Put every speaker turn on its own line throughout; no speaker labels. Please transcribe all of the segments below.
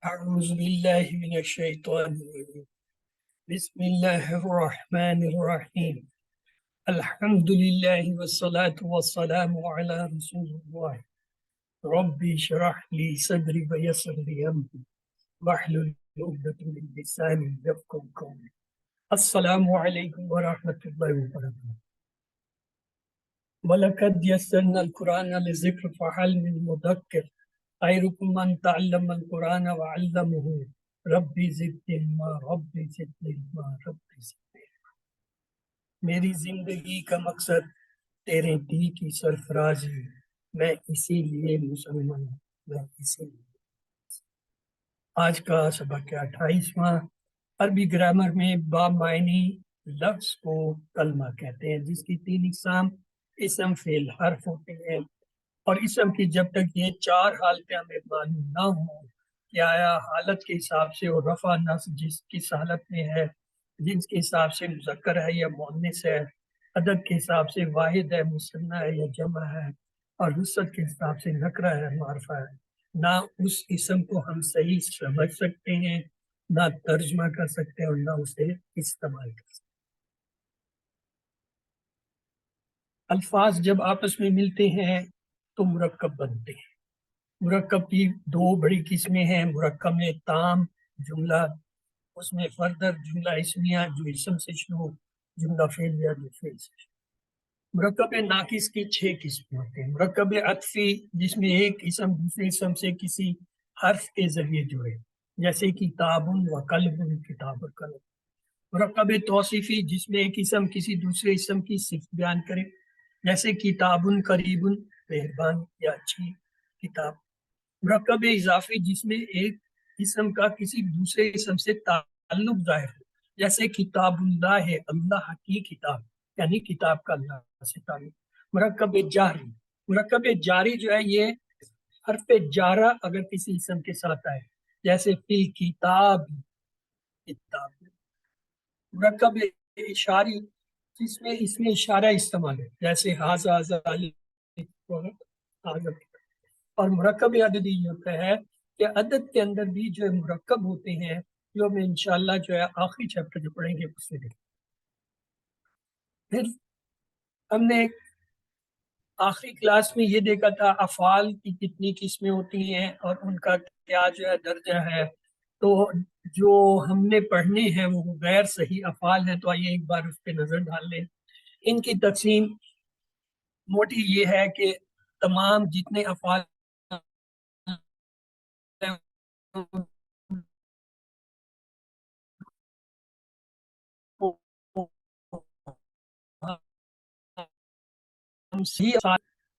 أعوذ بالله من الشيطان الرجيم بسم الله الرحمن الرحيم الحمد لله والصلاة والسلام على رسول الله ربي اشرح لي صدري ويسر لي أمري واحلل عقدة من لساني يفقهوا قولي السلام عليكم ورحمة الله وبركاته وَلَقَدْ يَسَّرْنَا الْقُرْآنَ لِلذِّكْرِ فَهَلْ مِن مُّدَّكِّرٍ خَيْرُكُم مَّن تَعَلَّمَ الْقُرْآنَ وَعَلَّمَهُ رَبِّ زِدْنِی عِلْمًا رَبِّ زِدْنِی عِلْمًا رَبِّ زِدْنِی عِلْمًا۔ میری زندگی کا مقصد تیرے دی کی سرفرازی، میں اسی لیے مسلمان ہوں، میں اسی لیے۔ آج کا سبق 28واں عربی گرامر میں بامعنی لفظ کو کلمہ کہتے ہیں، جس کی 3 اقسام اسم فعل حرف ہوتے ہیں، اور اسم کی جب تک یہ 4 حالتیں ہمیں معلوم نہ ہوں کہ آیا حالت کے حساب سے اور رفع نصب جس کس حالت میں ہے، جنس کے حساب سے مذکر ہے یا مؤنث ہے، عدد کے حساب سے واحد ہے، مثنیٰ ہے یا جمع ہے، اور وسعت کے حساب سے نکرہ ہے، معرفہ ہے، نہ اس اسم کو ہم صحیح سمجھ سکتے ہیں، نہ ترجمہ کر سکتے ہیں، اور نہ اسے استعمال کر سکتے ہیں۔ الفاظ جب آپس میں ملتے ہیں تو مرکب بنتے ہیں۔ مرکب کی 2 بڑی قسمیں ہیں، مرکب تام جملہ، اس میں فردر جملہ اسمیہ جو اسم سے شروع، جملہ فعلیہ جو فعل سے شروع۔ مرکب ناقص کی 6 قسمیں ہوتے ہیں۔ مرکب عطفی جس میں ایک اسم دوسرے اسم سے کسی حرف کے ذریعے جڑے، جیسے کتاب و قلب، کتاب اور قلم۔ مرکب توصیفی جس میں ایک اسم کسی دوسرے اسم کی صفت بیان کرے، جیسے کتاب قریب، مہربان یا اچھی کتاب۔ مرکب اضافی جس میں ایک اسم کا کسی دوسرے اسم سے تعلق ظاہر ہو، جیسے کتاب اللہ ہے، اللہ کی کتاب، یعنی کتاب کا اللہ سے تعلق۔ مرکب جاری، مرکب جاری جو ہے یہ حرف جارہ اگر کسی اسم کے ساتھ آئے، جیسے فی کتاب، کتاب۔ مرکب اشاری جس میں اس میں اشارہ استعمال ہے، جیسے ہاذا ذالک، اور مرکب عددی یہ ہوتا ہے کہ عدد کے اندر بھی جو مرکب ہوتے ہیں، جو ہم انشاءاللہ جو ہے آخری چیپٹر جو پڑھیں گے اس میں دیکھیں۔ پھر ہم نے آخری کلاس میں یہ دیکھا تھا افعال کی کتنی قسمیں ہوتی ہیں اور ان کا کیا جو ہے درجہ ہے۔ تو جو ہم نے پڑھنے ہیں وہ غیر صحیح افعال ہیں، تو آئیے ایک بار اس پہ نظر ڈال لیں۔ ان کی تقسیم موٹی یہ ہے کہ تمام جتنے افعال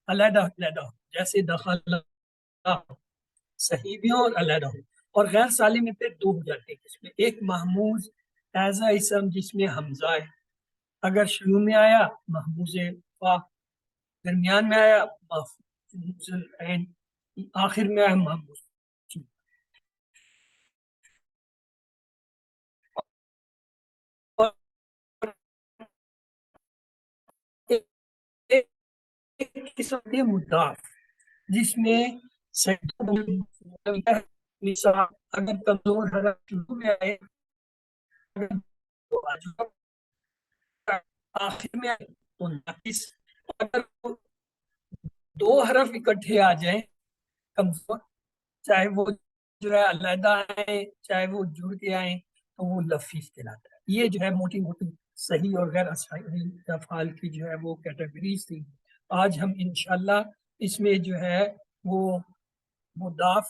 علیحدہ علیحدہ، جیسے دخل صحیح بھی ہو اور علیحدہ ہو، اور غیر سالم میں پھر 2 ہو جاتے ہیں۔ اس میں ایک محموز ایسا اسم جس میں حمزہ ہے، اگر شروع میں آیا محموز فا، درمیان میں آیا محموز العین، آخر میں آیا محموز۔ ایک قسم کے مضاف جس میں اگر کمزور حرف شروع میں آئے، آخر میں آئے تو ناقص، اگر 2 حرف اکٹھے آ جائیں کمزور، چاہے وہ جو ہے علیحدہ آئیں چاہے وہ جڑ کے آئیں، تو وہ لفظ کہلاتا ہے۔ یہ جو ہے موٹی موٹی صحیح اور غیر صحیح افعال کی جو ہے وہ کیٹیگریز تھی۔ آج ہم انشاءاللہ اس میں جو ہے وہ مضاف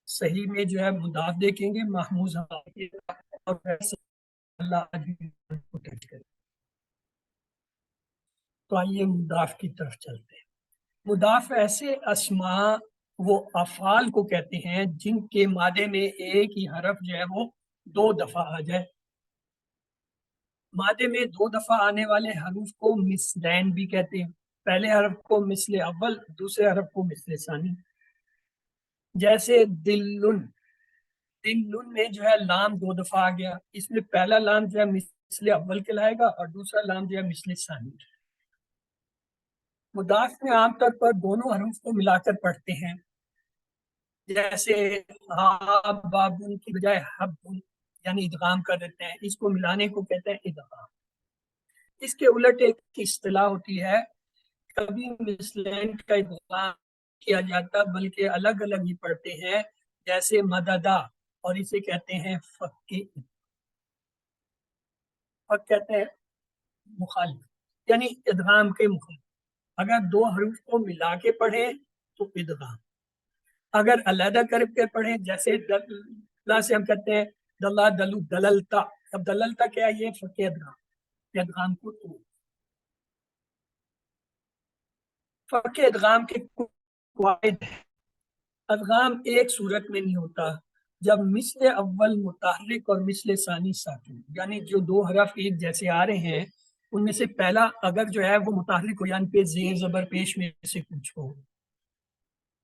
صحیح میں جو ہے مضاف دیکھیں گے، محموز اور اللہ کو ٹچ کریں۔ تو آئیے مضاف کی طرف چلتے ہیں۔ مضاف ایسے اسماء وہ افعال کو کہتے ہیں جن کے مادے میں ایک ہی حرف جو ہے وہ 2 دفعہ آ جائے۔ مادے میں 2 دفعہ آنے والے حروف کو مثلین بھی کہتے ہیں، پہلے حرف کو مثل اول، دوسرے حرف کو مثل ثانی۔ جیسے دلن، دلن میں جو ہے لام 2 دفعہ آ گیا، اس میں پہلا لام جو ہے مثل اول کہلائے گا اور دوسرا لام جو ہے مثل ثانی۔ مضاف میں عام طور پر دونوں حروف کو ملا کر پڑھتے ہیں، جیسے بابن کی بجائے حبن یعنی ادغام کر دیتے ہیں، اس کو ملانے کو کہتے ہیں ادغام۔ اس کے الٹ ایک اصطلاح ہوتی ہے، کبھی مثلین کا ادغام کیا جاتا بلکہ الگ الگ ہی پڑھتے ہیں، جیسے مددا، اور اسے کہتے ہیں فک کہتے ہیں مخالف، یعنی ادغام کے مخالف۔ اگر دو حروف کو ملا کے پڑھیں تو ادغام، اگر علیحدہ کر کے پڑھیں جیسے دلہ سے ہم کہتے ہیں دلہ دلو دللتا، اب دللتا کیا ہے؟ یہ فک ادغام، ادغام کو تو فک ادغام کے قواعد، ادغام ایک صورت میں نہیں ہوتا، جب مثل اول متحرک اور مثل ثانی ساکن، یعنی جو دو حرف ایک جیسے آ رہے ہیں ان میں سے پہلا اگر جو ہے وہ متحرک ہو، یعنی پہ زیر زبر پیش میں سے کچھ ہو،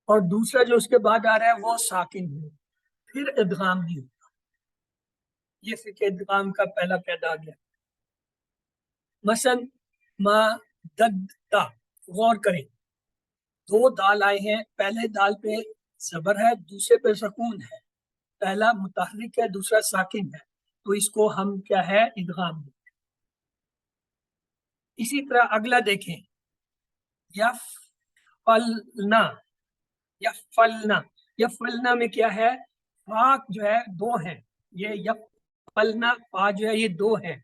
اور دوسرا جو اس کے بعد آ رہا ہے وہ ساکن ہو، پھر ادغام نہیں ہوتا۔ یہ فقہ ادغام کا پہلا قاعدہ آ گیا۔ مثلا ما ددتا، غور کریں، دو دال آئے ہیں، پہلے دال پہ زبر ہے، دوسرے پہ سکون ہے، پہلا متحرک ہے دوسرا ساکن ہے، تو اس کو ہم کیا ہے؟ ادغام۔ اسی طرح اگلا دیکھیں، یفعلنا، یفعلنا، یفعلنا میں کیا ہے؟ فا جو ہے دو ہیں، یہ یفعلنا فا جو ہے یہ دو ہے،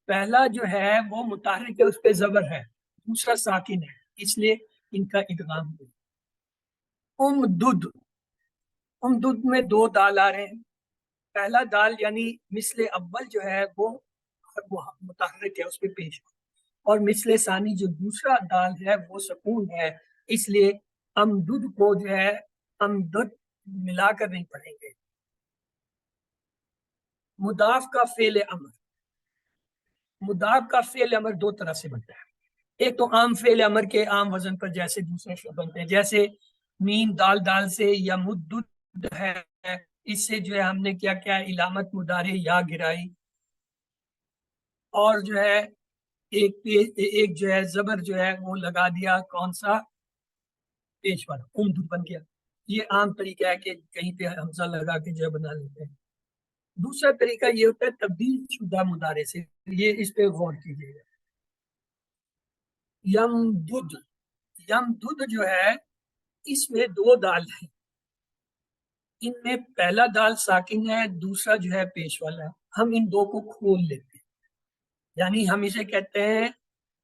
پہلا جو ہے وہ متحرک ہے اس پہ زبر ہے، دوسرا ساکن ہے، اس لیے ان کا ادغام ہوا۔ امدد، امدد میں دو دال آ رہے ہیں، پہلا دال یعنی مثل اول جو ہے وہ متحرک ہے اس پہ پیش، اور مثل ثانی جو دوسرا دال ہے وہ سکون ہے، اس لیے امدد کو جو ہے امدد ملا کر نہیں پڑھیں گے۔ مضاف کا فعل امر، مضاف کا فعل امر دو طرح سے بنتا ہے، ایک تو عام فعل امر کے عام وزن پر جیسے دوسرے شعر بنتے ہیں، جیسے مین دال دال سے، یا مدد ہے، اس سے جو ہے ہم نے کیا کیا علامت مضارع یا گرائی، اور جو ہے ایک جو ہے زبر جو ہے وہ لگا دیا، کون سا؟ پیش والا، امدد بن گیا۔ یہ عام طریقہ ہے کہ کہیں پہ حمزہ لگا کے جو ہے بنا لیتے ہیں۔ دوسرا طریقہ یہ ہوتا ہے تبدیل شدہ مضارع سے، یہ اس پہ غور کیجیے گا۔ یمدد، یمدد جو ہے اس میں دو دال ہیں، ان میں پہلا دال ساکن ہے، دوسرا جو ہے پیش والا ہے، ہم ان دو کو کھول لیتے ہیں، یعنی ہم اسے کہتے ہیں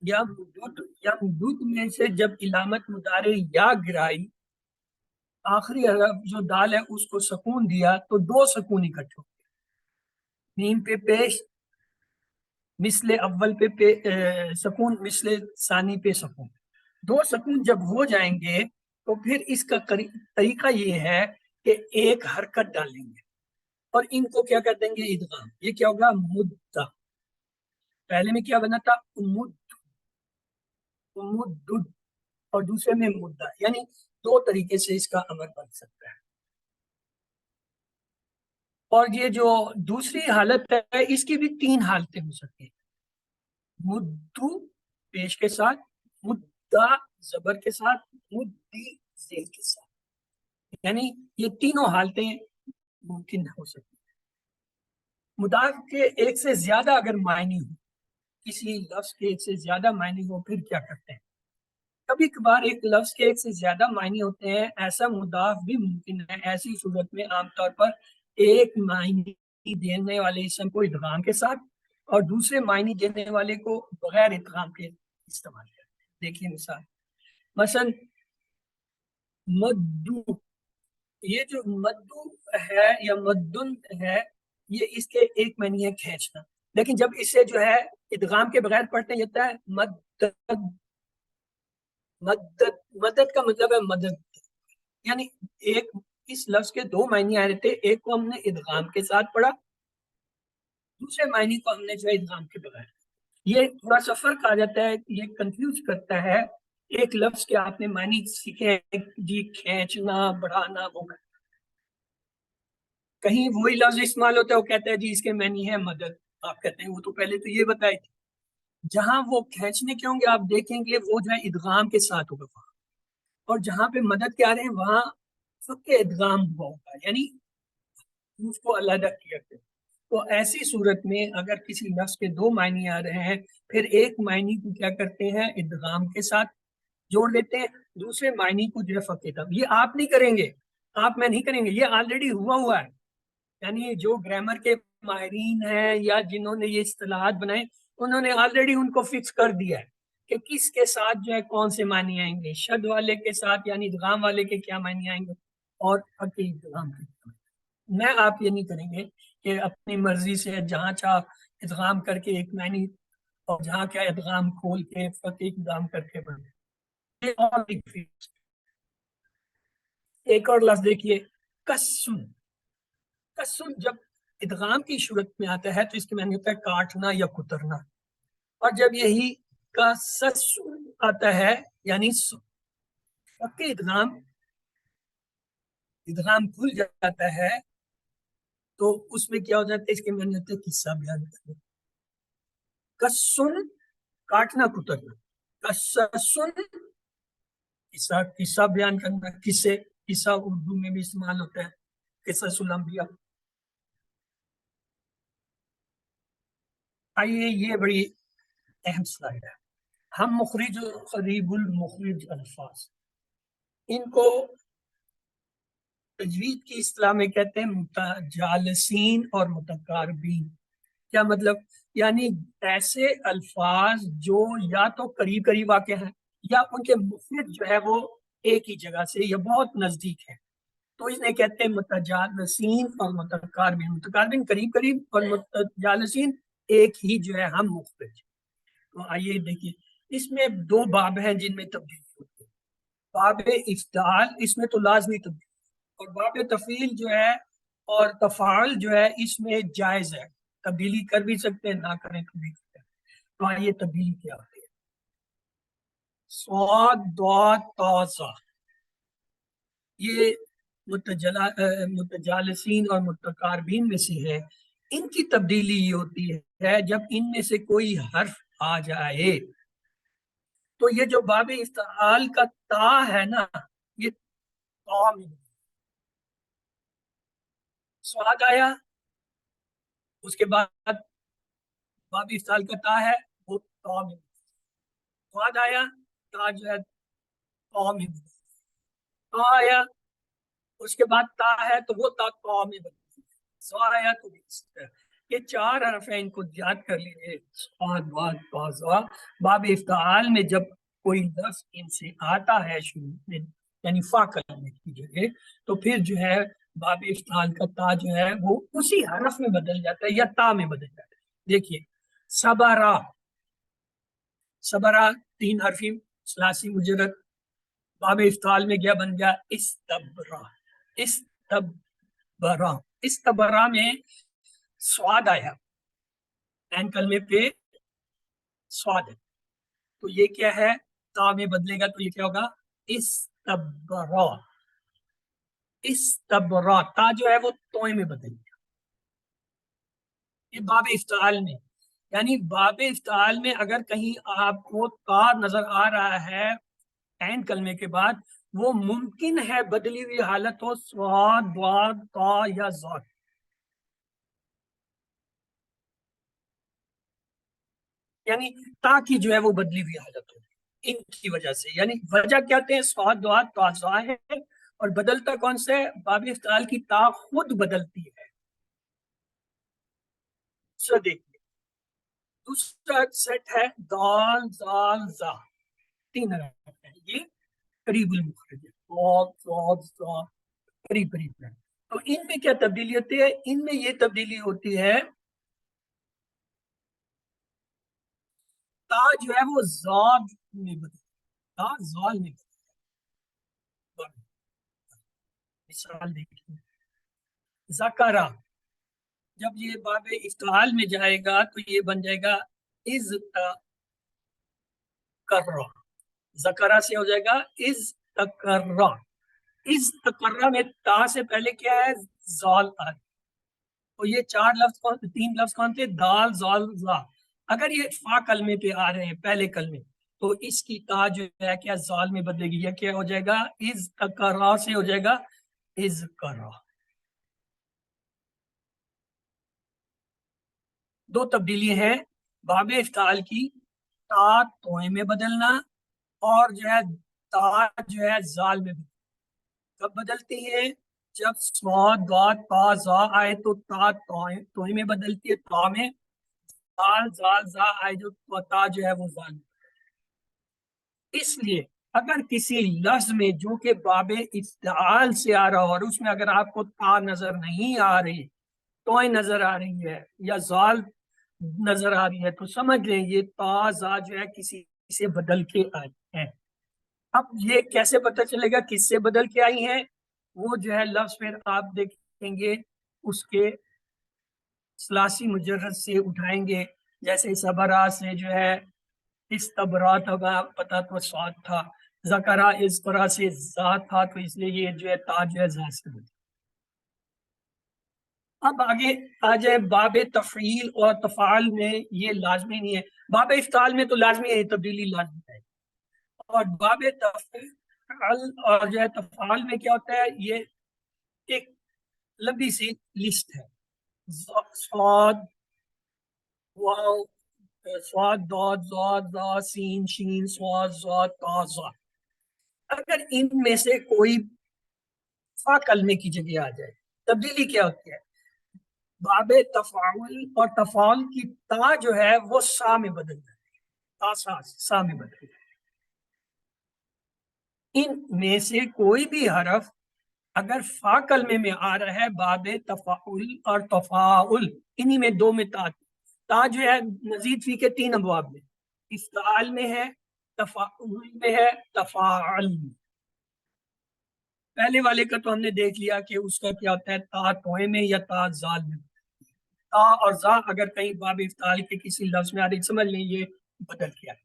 یمدد۔ یمدد میں سے جب علامت مضارع یا گرائی، آخری حرف جو دال ہے اس کو سکون دیا، تو دو سکون اکٹھے ہو گئے، میم پہ پیش، مثل اول پہ سکون، مثل ثانی پہ سکون، دو سکون جب ہو جائیں گے تو پھر اس کا طریقہ یہ ہے کہ ایک حرکت ڈالیں گے اور ان کو کیا کر دیں گے؟ ادغام۔ یہ کیا ہوگا؟ مدہ، پہلے میں کیا بنا تھا؟ امد، امدد، اور دوسرے میں مدہ، یعنی دو طریقے سے اس کا عمل بن سکتا ہے۔ اور یہ جو دوسری حالت ہے اس کی بھی تین حالتیں ہو سکتی ہیں، مدو پیش کے ساتھ، مدہ زبر کے ساتھ، مدی زیر کے ساتھ، یعنی یہ تینوں حالتیں ممکن ہو سکتی ہیں۔ مضاف کے ایک سے زیادہ اگر معنی ہو، کسی لفظ کے ایک سے زیادہ معنی ہو، پھر کیا کرتے ہیں؟ کبھی کبھار ایک لفظ کے ایک سے زیادہ معنی ہوتے ہیں، ایسا مضاف بھی ممکن ہے، ایسی صورت میں عام طور پر ایک معنی دینے والے اسم کو ادغام کے ساتھ اور دوسرے معنی دینے والے کو بغیر ادغام کے استعمال کرتے ہیں۔ دیکھیے مثال، مثلا مدو، یہ جو مدو ہے یا مدن ہے، یہ اس کے ایک معنی ہے کھینچنا، لیکن جب اسے جو ہے ادغام کے بغیر پڑھتے ہیں یہ ہوتا ہے مدد، مدد، مدد کا مطلب ہے مدد، یعنی ایک اس لفظ کے دو معنی آ رہے تھے، ایک کو ہم نے ادغام کے ساتھ پڑھا، دوسرے معنی کو ہم نے جو ہے ادغام کے بغیر۔ یہ تھوڑا سا فرق آ جاتا ہے، یہ کنفیوز کرتا ہے، ایک لفظ کے آپ نے معنی سیکھے جی کھینچنا، بڑھانا، وہ کہیں وہی لفظ استعمال ہوتا ہے، وہ کہتا ہے جی اس کے معنی ہے مدد، آپ کہتے ہیں وہ تو پہلے تو یہ بتائی تھی، جہاں وہ کھینچنے کے ہوں گے آپ دیکھیں گے وہ جو ہے ادغام کے ساتھ ہوگا، اور جہاں پہ مدد کے آ رہے ہیں وہاں فق ادغام ہوا ہوگا، یعنی اس کو علیحدہ کیا گیا۔ تو ایسی صورت میں اگر کسی لفظ کے دو معنی آ رہے ہیں، پھر ایک معنی کو کیا کرتے ہیں ادغام کے ساتھ جوڑ دیتے ہیں، دوسرے معنی کو جو ہے فق ادغام۔ یہ آپ نہیں کریں گے، آپ میں نہیں کریں گے، یہ آلریڈی ہوا ہے۔ یعنی جو گرامر کے ماہرین ہیں یا جنہوں نے یہ اصطلاحات بنائے، انہوں نے آلریڈی ان کو فکس کر دیا ہے کہ کس کے ساتھ جو ہے کون سے معنی آئیں گے، شد والے کے ساتھ یعنی ادغام والے کے کیا معنی آئیں گے، اور فق ادغام کے کیا معنی۔ میں آپ یہ نہیں کریں گے کہ اپنی مرضی سے جہاں چاہ ادغام کر کے ایک معنی اور جہاں کیا ادغام کھول کے فق ادغام کر کے بنے۔ ایک اور لفظ دیکھیے، کسن۔ کسن جب ادغام کی صورت میں آتا ہے تو اس کے معنی ہوتا ہے کاٹنا یا کترنا، اور جب یہی کسن آتا ہے یعنی فق ادغام کھل جاتا ہے تو اس میں کیا ہو جاتا ہے، اس کے معنی ہوتا ہے قصہ بیان کرنا۔ کسن کاٹنا کترنا، کسن قصہ بیان کرنا، قصہ اردو میں بھی استعمال ہوتا ہے، قصص الانبیاء۔ آئیے یہ بڑی اہم سلائیڈ ہے، ہم مخرج و قریب المخرج الفاظ، ان کو تجوید کی اصطلاح میں کہتے ہیں متجالسین اور متقاربین۔ کیا مطلب؟ یعنی ایسے الفاظ جو یا تو قریب قریب واقع ہیں یا ان کے مخرج جو ہے وہ ایک ہی جگہ سے یا بہت نزدیک ہے، تو انہیں کہتے ہیں متجالسین اور متقاربین۔ متقاربین قریب قریب اور متجالسین ایک ہی جو ہے ہم مخرج۔ تو آئیے دیکھیے، اس میں دو باب ہیں جن میں تبدیلی ہوتی ہے۔ باب افتعال، اس میں تو لازمی تبدیلی، اور باب تفعیل جو ہے اور تفاعل جو ہے اس میں جائز ہے، تبدیلی کر بھی سکتے ہیں، نہ کریں تو بھی سکتے ہیں۔ تو آئیے تبدیلی کیا ہوتی ہے۔ صاد ضاد طا ظا، یہ متجالسین اور متقاربین میں سے ہے۔ ان کی تبدیلی یہ ہوتی ہے جب ان میں سے کوئی حرف آ جائے، تو یہ جو باب افتعال کا تا ہے نا، یہ تا میں سواد آیا، اس کے بعد باب افتعال کا تا ہے وہ تا میں، سواد آیا تا جو ہے تا میں، تا آیا اس کے بعد تا ہے تو وہ تا تا میں بدلتی ہے، زا آیا تو یہ چار حرف ہیں، ان کو یاد کر لیجیے، صاد ضاد طا ظا۔ باب افتعال میں جب کوئی لفظ ان سے آتا ہے شروع میں، یعنی فا کرنے کی جگہ، تو پھر جو ہے باب افتعال کا تا جو ہے وہ اسی حرف میں بدل جاتا ہے یا تا میں بدل جاتا ہے۔ دیکھیے صبرا، صبرا تین حرفی ثلاثی مجرد، باب افتعال میں گیا بن گیا استبرا، استبرا، استبرا میں سواد آیا، این کلمے پہ سواد ہے، تو یہ کیا ہے تا میں بدلے گا تو یہ کیا ہوگا استبرا، استبرا، تا جو ہے وہ توئے میں بدل گیا۔ یہ باب افتعال میں، یعنی باب افتعال میں اگر کہیں آپ کو تا نظر آ رہا ہے این کلمے کے بعد، وہ ممکن ہے بدلی ہوئی حالت ہو صاد ضاد طا یا ظا، یعنی تا کی جو ہے وہ بدلی ہوئی حالت ہو ان کی وجہ سے۔ یعنی وجہ کیا کہتے ہیں، صاد ضاد طا ظا ہے، اور بدلتا کون سے؟ باب افتعال کی تا خود بدلتی ہے۔ دوسرا دیکھیے، دوسرا سیٹ ہے دال زال زا، تین حرف ہیں، یہ قریب المخرج ہے، قریب قریب ہے۔ تو ان میں کیا تبدیلی ہوتی ہے؟ ان میں یہ تبدیلی ہوتی ہے تا جو ہے وہ زاد میں بدل، تا زال میں بدل۔ مثال دیکھیے، زکرا، جب یہ باب افتعال میں جائے گا تو یہ بن جائے گا از تکرا، زکرا سے ہو جائے گا از تکرا، از تکرا میں تا سے پہلے کیا ہے زال آ، تو یہ چار لفظ تین لفظ کون تھے؟ دال زال زا۔ اگر یہ فا کلمے پہ آ رہے ہیں پہلے کلمے، تو اس کی تا جو ہے کیا زال میں بدلے گی، یا کیا ہو جائے گا از تکرا سے ہو جائے گا اذکرا. دو تبدیلی ہیں باب افتعال کی، تا توئے میں بدلنا اور جو ہے تا جو ہے زال میں بدلنا. کب بدلتی ہے؟ جب صاد ضاد تا زا آئے تو تا توئے میں بدلتی ہے، تا میں. زال زال زا آئے جو تو تا جو ہے وہ زال میں. اس لیے اگر کسی لفظ میں جو کہ باب افتعال سے آ رہا ہو اور اس میں اگر آپ کو تا نظر نہیں آ رہی، توئے نظر آ رہی ہے یا زال نظر آ رہی ہے، تو سمجھ لیں یہ تا زا جو ہے کسی سے بدل کے آئی ہے. اب یہ کیسے پتہ چلے گا کس سے بدل کے آئی ہیں؟ وہ جو ہے لفظ پھر آپ دیکھیں گے اس کے ثلاثی مجرد سے اٹھائیں گے. جیسے صبرا سے جو ہے استبرا تھا، پتہ تو سواد تھا. ذکرا اذکرا سے ذات تھا، تو اس لیے یہ جو ہے تا جو ہے ذات سے بدل. اب آگے آ جائے باب تفعیل اور تفعال میں یہ لازمی نہیں ہے. باب افتعال میں تو لازمی ہے، تبدیلی لازمی ہے. اور باب تفعال اور جو ہے تفعال میں کیا ہوتا ہے، یہ ایک لمبی سی لسٹ ہے. صاد واو صاد ضاد ضاد ضا سین شین صاد ضاد تا ظا. اگر ان میں سے کوئی فا کلمے کی جگہ آ جائے، تبدیلی کیا ہوتی ہے؟ باب تفاعل اور تفاعل کی تا جو ہے وہ سا میں بدل جائے، تا سا میں بدل جائے. ان میں سے کوئی بھی حرف اگر فا کلمے میں آ رہا ہے، باب تفاعل اور تفاعل انہی میں دو میں تا جو ہے مزید فی کے تین ابواب میں، افتعال میں ہے، تفاعل میں ہے، تفاعل میں. پہلے والے کا تو ہم نے دیکھ لیا کہ اس کا کیا ہوتا ہے، تا توئے میں یا تا زال میں. تا اور زا اگر کہیں باب افتعال کے کسی لفظ میں آ رہی، سمجھ لیں یہ بدل کیا ہے.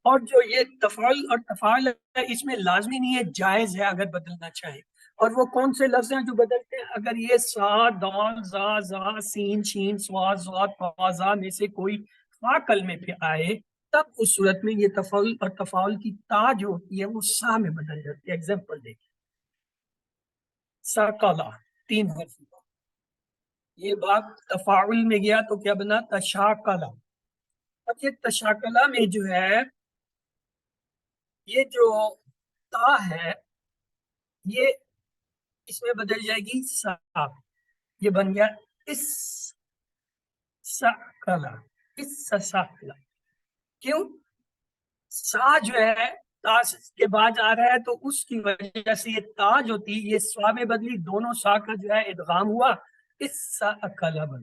اور جو یہ تفعل اور تفعال ہے اس میں لازمی نہیں ہے، جائز ہے اگر بدلنا چاہے. اور وہ کون سے لفظ ہیں جو بدلتے ہیں؟ اگر یہ سا دال زا زا سین شین سوا زا تا زا میں سے کوئی فا کلمے پہ آئے، تب اس صورت میں یہ تفعل اور تفعال کی تا جو ہوتی ہے وہ سا میں بدل جاتی ہے. ایگزامپل دیکھیں، ساکالا تین حرف. یہ باب تفاعل میں گیا تو کیا بنا؟ تشاکلا. اب یہ تشاکلا میں جو ہے یہ جو تا ہے یہ اس میں بدل جائے گی سا. یہ بن گیا اس ساکلا، اس ساکلا. کیوں؟ سا جو ہے تا کے بعد آ رہا ہے تو اس کی وجہ سے یہ تا جو تھی یہ سوا میں بدلی، دونوں سا کا جو ہے ادغام ہوا، اس ساکلا بن.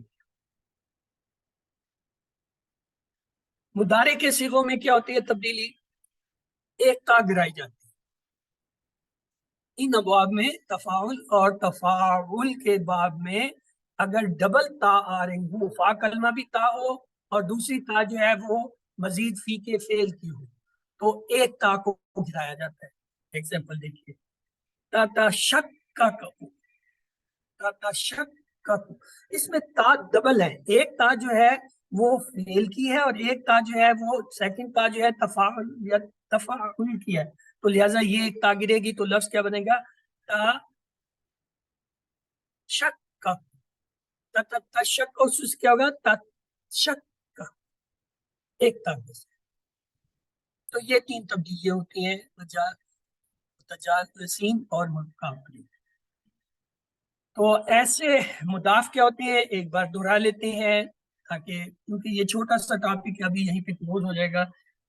مضارع کے صیغوں میں کیا ہوتی ہے تبدیلی؟ ایک تا گرائی جاتی ہے. ان ابواب میں تفاعل اور تفاعل کے باب میں اگر ڈبل تا آ رہی ہو، فا کلمہ بھی تا ہو اور دوسری تا جو ہے وہ مزید فی کے فعل کی ہو، تو ایک تا کو گرایا جاتا ہے. ایگزامپل دیکھیے، تا شک کا اس میں تا ڈبل ہے. ایک تا جو ہے وہ فعل کی ہے اور ایک تا جو ہے وہ سیکنڈ تا جو ہے تفاعل یا تفاعل کی ہے. تو لہٰذا یہ ایک تا گرے گی تو لفظ کیا بنے گا؟ تا شک کا. تشک کو کیا ہوگا؟ تا شک کا، ایک تا گرے. تو یہ تین تبدیلیاں ہوتی ہیں متجانسین اور مقابلی. تو ایسے مضاف کیا ہوتے ہیں ایک بار دہرا لیتے ہیں تاکہ، کیونکہ یہ چھوٹا سا ٹاپک ابھی یہیں پہ کلوز ہو جائے گا.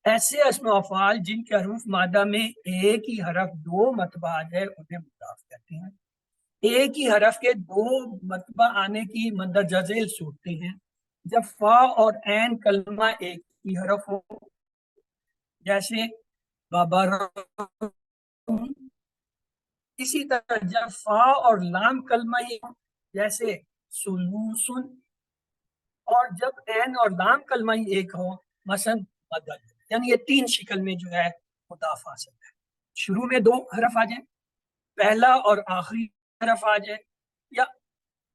ایسے اسم و افعال جن کے حروف مادہ میں ایک ہی حرف دو مرتبہ آ جائے انہیں مضاف کہتے ہیں. ایک ہی حرف کے دو مرتبہ آنے کی مندرجہ ذیل صورتیں ہیں جب فا اور عین کلمہ ایک ہی حرف ہو، جیسے بابا. اسی طرح جب فا اور لام کلمہ ہی ہو، جیسے سلوسن. اور جب عین اور لام کلمہ ہی ایک ہو، مثلا بدل. یعنی یہ تین شکل میں جو ہے مضاف آ سکتا ہے. شروع میں دو حرف آ جائیں، پہلا اور آخری حرف آ جائے، یا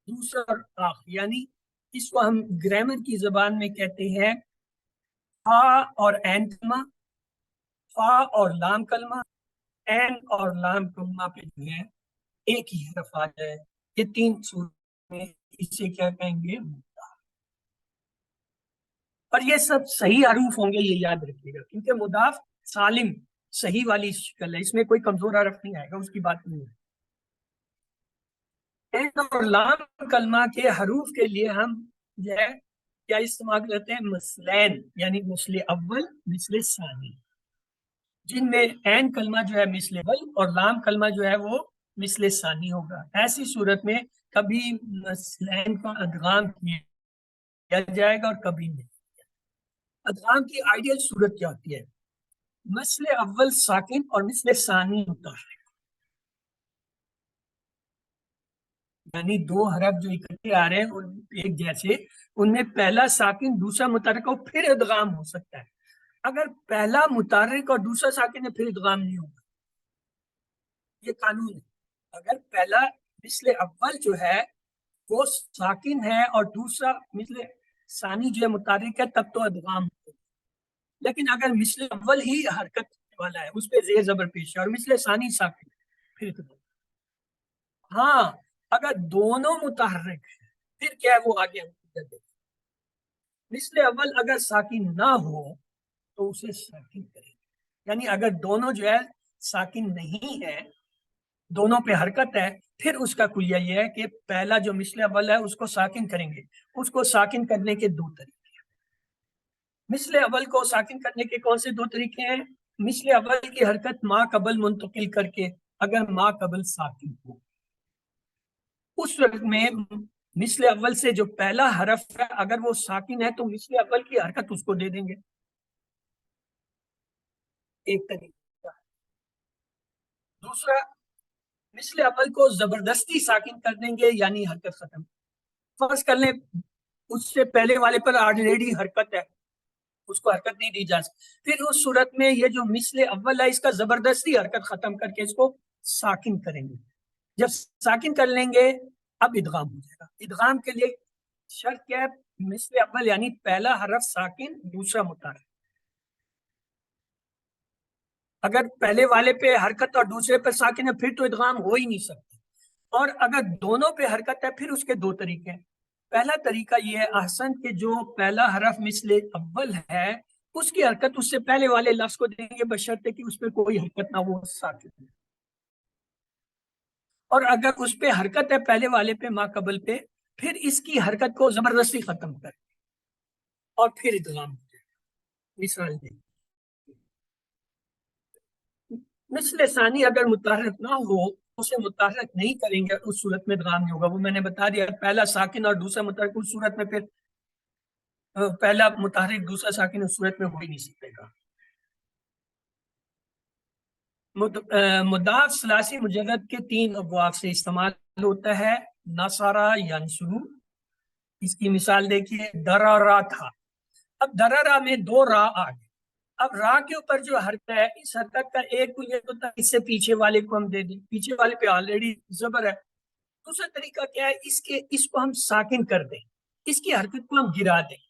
دوسرا اور آخری. یعنی اس کو ہم گرامر کی زبان میں کہتے ہیں فا اور عین کلمہ، فا اور لام کلمہ، عین اور لام کلمہ پہ جو ہے ایک ہی حرف آ جائے، یہ 3 صورت میں اسے کیا کہیں گے؟ اور یہ سب صحیح حروف ہوں گے، یہ یاد رکھیے گا، کیونکہ مضاف سالم صحیح والی شکل ہے، اس میں کوئی کمزور حرف نہیں آئے گا، اس کی بات نہیں ہے۔ عین اور لام کلمہ کے حروف کے لیے ہم جو ہے کیا استعمال کرتے ہیں؟ مثلین، یعنی مثل اول مثل ثانی، جن میں عین کلمہ جو ہے مثل اول اور لام کلمہ جو ہے وہ مثل ثانی ہوگا۔ ایسی صورت میں کبھی مثلین کا ادغام کیا جائے گا اور کبھی نہیں۔ ادغام کی آئیڈیل صورت کیا ہوتی ہے؟ مثل اول ساکن اور مثل ثانی متحرک، یعنی 2 حرف جو اکٹھے آ رہے ہیں ایک جیسے، ان میں پہلا ساکن دوسرا متحرک ہو پھر ادغام ہو سکتا ہے۔ اگر پہلا متحرک اور دوسرا ساکن ہے پھر ادغام نہیں ہوگا، یہ قانون ہے۔ اگر پہلا مثل اول جو ہے وہ ساکن ہے اور دوسرا مثل ثانی جو ہے متحرک ہے تب تو ادغام ہوگا، لیکن اگر مثل اول ہی حرکت والا ہے، اس پہ زیر زبر پیش ہے، اور مثل ثانی ساکن، پھر ادغام۔ ہاں اگر دونوں متحرک ہیں پھر کیا ہے وہ آگے ہم مثل اول اگر ساکن نہ ہو تو اسے ساکن کریں گے، یعنی اگر دونوں جو ہے ساکن نہیں ہے، دونوں پہ حرکت ہے، پھر اس کا کلیہ یہ ہے کہ پہلا جو مثل اول ہے اس کو ساکن کریں گے۔ اس کو ساکن کرنے کے 2 طریقے ہیں۔ مثل اول کو ساکن کرنے کے کون سے 2 طریقے ہیں؟ مثل اول کی حرکت ما قبل منتقل کر کے، اگر ما قبل ساکن ہو اس وقت میں مثل اول سے جو پہلا حرف ہے اگر وہ ساکن ہے تو مثل اول کی حرکت اس کو دے دیں گے، ایک طریقہ۔ دوسرا، مثل اول کو زبردستی ساکن کر دیں گے، یعنی حرکت ختم۔ فرض کر لیں اس سے پہلے والے پر آلریڈی حرکت ہے، اس کو حرکت نہیں دی جا سکتی، پھر اس صورت میں یہ جو مثل اول ہے اس کا زبردستی حرکت ختم کر کے اس کو ساکن کریں گے۔ جب ساکن کر لیں گے اب ادغام ہو جائے گا۔ ادغام کے لیے شرط کیا ہے؟ مثل اول یعنی پہلا حرف ساکن دوسرا متحرک۔ اگر پہلے والے پہ حرکت اور دوسرے پہ ساکن ہے پھر تو ادغام ہو ہی نہیں سکتا، اور اگر دونوں پہ حرکت ہے پھر اس کے 2 طریقے ہیں۔ پہلا طریقہ یہ ہے احسن کہ جو پہلا حرف مثل اول ہے اس کی حرکت اس سے پہلے والے لفظ کو دیں گے بشرطے کہ اس پہ کوئی حرکت نہ ہو، ساکن ہے۔ اور اگر اس پہ حرکت ہے پہلے والے پہ ما قبل پہ، پھر اس کی حرکت کو زبردستی ختم کر اور پھر ادغام ہو جائے گا۔ مثال دیں، مثل ثانی اگر متحرک نہ ہو اسے متحرک نہیں کریں گے، اس صورت میں ادغام نہیں ہوگا۔ وہ میں نے بتا دیا، پہلا ساکن اور دوسرا متحرک، اس صورت میں پھر پہلا متحرک دوسرا ساکن اس صورت میں ہو ہی نہیں سکے گا۔ مضاف ثلاثی مجرد کے 3 ابواب سے استعمال ہوتا ہے۔ نصرہ ینصرو، اس کی مثال دیکھیے، دررا تھا، اب دررا میں 2 را آ گئے، اب را کے اوپر جو حرکت ہے اس حرکت کا ایک یہ ہوتا ہے اس سے پیچھے والے کو ہم دے دیں، پیچھے والے پہ آلریڈی زبر ہے۔ دوسرا طریقہ کیا ہے؟ اس کو ہم ساکن کر دیں، اس کی حرکت کو ہم گرا دیں،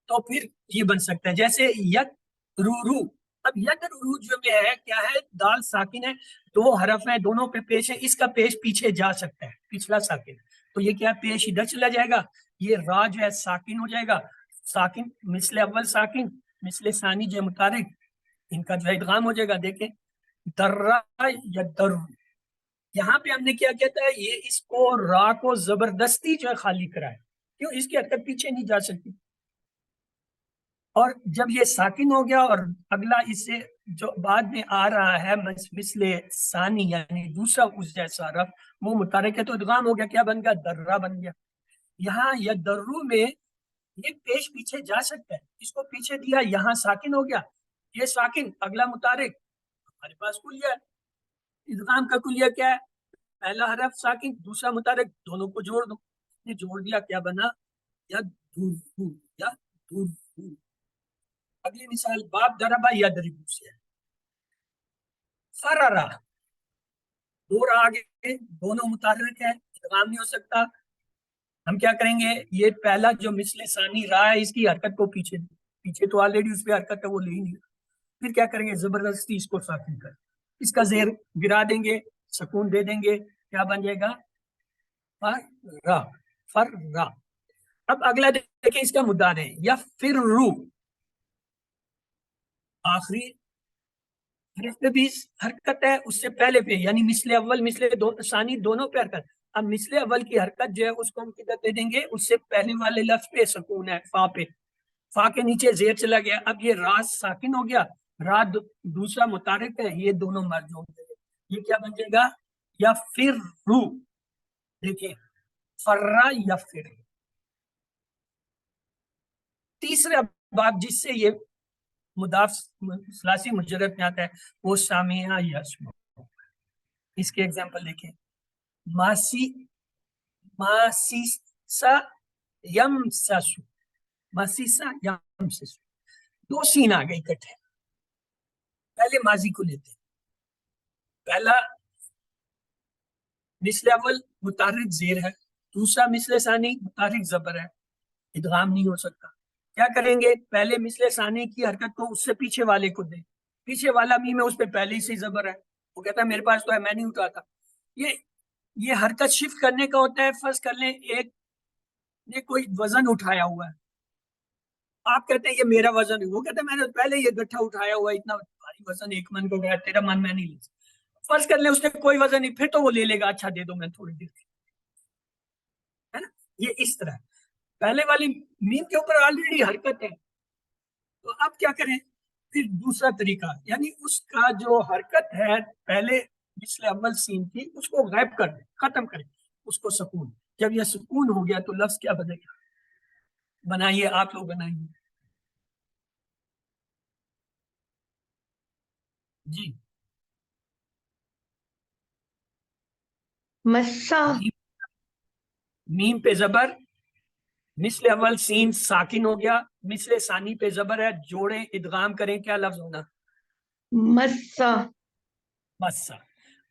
تو پھر یہ بن سکتا ہے جیسے یک رو رو۔ اب یک رو رو جو میں ہے کیا ہے؟ دال ساکن ہے، 2 حرف ہیں، دونوں پہ پیش ہے، اس کا پیش پیچھے جا سکتا ہے، پچھلا ساکن، تو یہ کیا پیش ادھر چلا جائے گا، یہ را جو ہے ساکن ہو جائے گا۔ ساکن مثل اول ساکن مثل ثانی جو متحرک، ان کا جو ہے ادغام ہو جائے گا۔ دیکھیں درا یا در، یہاں پہ ہم نے کیا کہتا ہے، یہ اس کو را کو زبردستی جو ہے خالی کرائے، کیوں؟ اس کی حرکت پیچھے نہیں جا سکتی، اور جب یہ ساکن ہو گیا اور اگلا اس سے جو بعد میں آ رہا ہے مثل ثانی یعنی دوسرا اس جیسا رف وہ متحرک ہے تو ادغام ہو گیا، کیا بن گیا؟ درا بن گیا۔ یہاں یا درو میں یہ پیش پیچھے جا سکتا ہے، اس کو پیچھے دیا، یہاں ساکن ہو گیا، یہ ساکن اگلا متحرک، ہمارے پاس کلیہ ہے۔ ادغام کا کلیہ کیا ہے؟ پہلا حرف ساکن دوسرا متحرک، دونوں کو جوڑ دو، یہ جوڑ دیا، کیا بنا؟ یا دھو یا دھو۔ اگلی مثال باب دربا یا دربو سے ہے۔ فرارا، 2 را آگے، دونوں متحرک ہے، ادغام نہیں ہو سکتا، ہم کیا کریں گے؟ یہ پہلا جو مثل ثانی را ہے اس کی حرکت کو پیچھے تو آلریڈی اس پہ حرکت ہے وہ لے ہی نہیں، پھر کیا کریں گے؟ زبردستی اس کو ساکن کر، اس کا زیر گرا دیں گے، سکون دے دیں گے، کیا بن جائے گا؟ فرا، فرا. اب اگلا دیکھیں اس کا مضارع ہے یا فرو. آخری حرف پہ بھی حرکت ہے، اس سے پہلے پہ یعنی مثل اول مثل ثانی دونوں پہ حرکت. اب مثل اول کی حرکت جو ہے اس کو ہم کدھر دے دیں گے؟ اس سے پہلے والے لفظ پہ سکون ہے، فا پہ. فا کے نیچے زیر چلا گیا، اب یہ را ساکن ہو گیا، را دوسرا متحرک ہے، یہ دونوں مرج ہو گئے. یہ کیا بن جائے گا؟ یا پھر رو. دیکھیں فرا یا پھر. تیسرا باب جس سے یہ مضاف ثلاثی مجرد میں آتا ہے وہ سامعہ یسمع. اس کے ایگزامپل دیکھیں. ماسی ماسیسا یمسسو، ماسیسا یمسسو. دو سین آ گئی اکٹھے. پہلے ماضی کو لیتے ہیں. پہلا مثل اول متحرک زیر ہے، دوسرا مثل ثانی متحرک زبر ہے، ادغام نہیں ہو سکتا. کیا کریں گے؟ پہلے مثل ثانی کی حرکت کو اس سے پیچھے والے کو دیں. پیچھے والا میم ہے، اس پہ پہلے ہی سے زبر ہے، وہ کہتا ہے میرے پاس تو ہے میں نہیں اٹھاتا. یہ حرکت شفٹ کرنے کا ہوتا ہے. فرض کر لیں ایک نے کوئی وزن اٹھایا ہوا ہے، آپ کہتے ہیں یہ میرا وزن ہے، وہ کہتا ہے میں نے پہلے یہ گٹھا اٹھایا ہوا ہے، اتنا بھاری وزن 1 من کو اٹھایا، تیرا من میں نہیں لے سکتا. فرض کر لیں اس نے کوئی وزن نہیں، پھر تو وہ لے لے گا، اچھا دے دو میں تھوڑی دیر ہے نا. یہ اس طرح پہلے والی میم کے اوپر آلریڈی حرکت ہے، تو اب کیا کریں؟ پھر دوسرا طریقہ یعنی اس کا جو حرکت ہے پہلے مثل اول سین کی اس کو غائب کر دیں، ختم کریں اس کو سکون. جب یہ سکون ہو گیا تو لفظ کیا بنے گا؟ بنائیے آپ لوگ بنائیے جی.
مسا.
میم پہ زبر، مثل اول سین ساکن ہو گیا، مثل ثانی پہ زبر ہے، جوڑیں ادغام کریں، کیا لفظ ہونا؟
مسا.
مسا.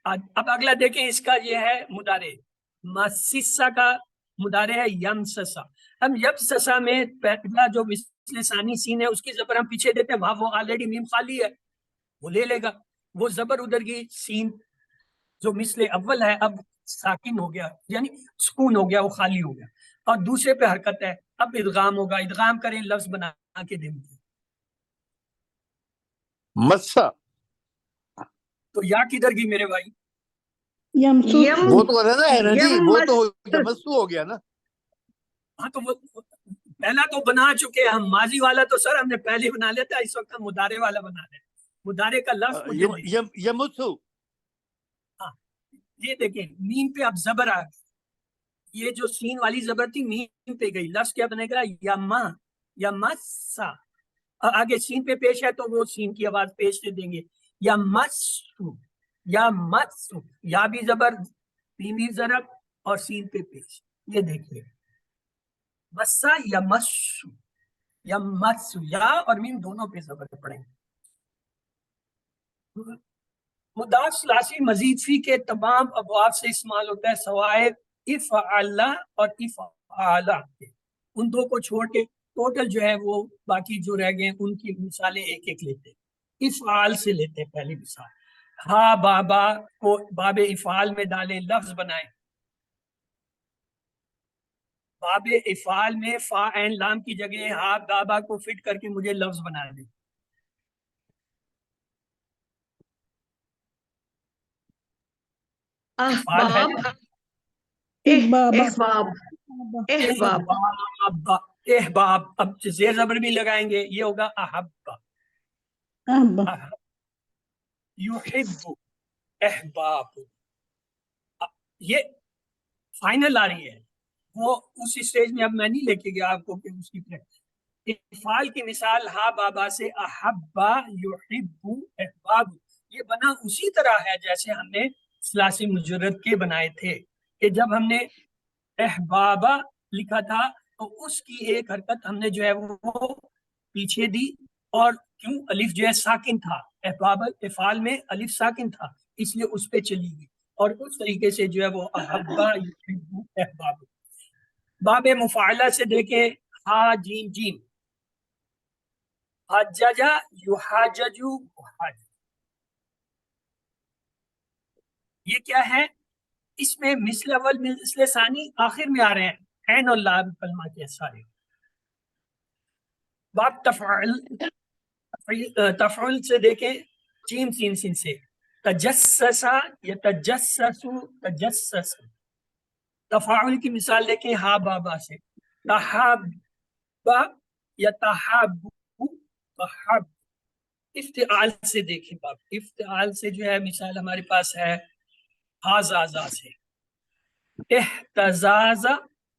اب اگلا دیکھیں اس کا یہ ہے مضارع. مسسا کا مضارع ہے یمسسا. ہم یمسسا میں پہلا جو مثل ثانی سین ہے اس کی زبر ہم پیچھے دیتے ہیں، وہاں وہ آلریڈی میم خالی ہے، وہ لے لے گا. وہ زبر ادھر کی سین جو مثل اول ہے اب ساکن ہو گیا یعنی سکون ہو گیا، وہ خالی ہو گیا، اور دوسرے پہ حرکت ہے. اب ادغام ہوگا، ادغام کریں لفظ بنا کے دیں.
مسا.
تو یا کدھر گئی میرے بھائی؟
وہ تو رہنا ہے نا جی، وہ تو مسو ہو گیا نا.
ہاں تو وہ پہلا تو بنا چکے ہم، ماضی والا تو سر ہم نے پہلے بنا لیا تھا، اس وقت ہم مضارع والا بنا رہے ہیں. مضارع کا لفظ مجھے دیں.
یمسو.
ہاں یہ دیکھیں میم پہ اب زبر آ گئی، یہ جو سین والی زبر تھی میم پہ گئی، لفظ کیا بنے گا؟ یما، یمسا. آگے سین پہ پیش ہے تو وہ سین کی آواز پیش سے دیں گے. یمسو، یمسو، یا بھی زبر بھی ضرب اور سین پہ پیش. یہ دیکھیے مسا یمسو، یمسو، یا اور میم دونوں پہ زبر پڑیں. مضاف ثلاثی مزید فی کے تمام ابواب سے استعمال ہوتا ہے سوائے افعل اور افعال. ان دو کو چھوڑ کے ٹوٹل جو ہے وہ باقی جو رہ گئے ان کی مثالیں ایک ایک لیتے ہیں. افعال سے لیتے ہیں پہلی مثال. ہا بابا کو باب افعال میں ڈالیں، لفظ بنائیں. باب افعال میں فا عین لام کی جگہ ہا بابا کو فٹ کر کے مجھے لفظ بنا دیں. افعال ہے
احباب. احباب.
احباب. اب زیر زبر بھی لگائیں گے، یہ ہوگا احب. یحب، احباب. یہ فائنل آ رہی ہے، وہ اس اسٹیج میں اب میں نہیں لے کے گیا آپ کو کہ اس کی افعال کی مثال ہا بابا سے احبا یحب احباب. یہ بنا اسی طرح ہے جیسے ہم نے ثلاثی مجرد کے بنائے تھے کہ جب ہم نے احبابا لکھا تھا تو اس کی ایک حرکت ہم نے جو ہے وہ پیچھے دی، اور کیوں الف جو ہے ساکن تھا، احباب افعال میں الف ساکن تھا اس لیے اس پہ چلی گئی، اور اس طریقے سے جو ہے وہ احبا یحب احباب. باب مفاعلہ سے دیکھیں ہا جیم جیم. حججا یحاججو محاجج. یہ کیا ہے؟ اس میں مثل اول مثل ثانی آخر میں آ رہے ہیں، عین اور لام کلمہ کے سارے. باب تفعل، تفعل سے دیکھیں جیم سین سین سے، تجسسا یتجسس، تجسس. تفاعل کی مثال دیکھیں ہا بابا سے، تحابا یتحاب، تحاب. افتعال سے دیکھیں باب، افتعال سے جو ہے مثال ہمارے پاس ہے ہازازا سے، احتزاز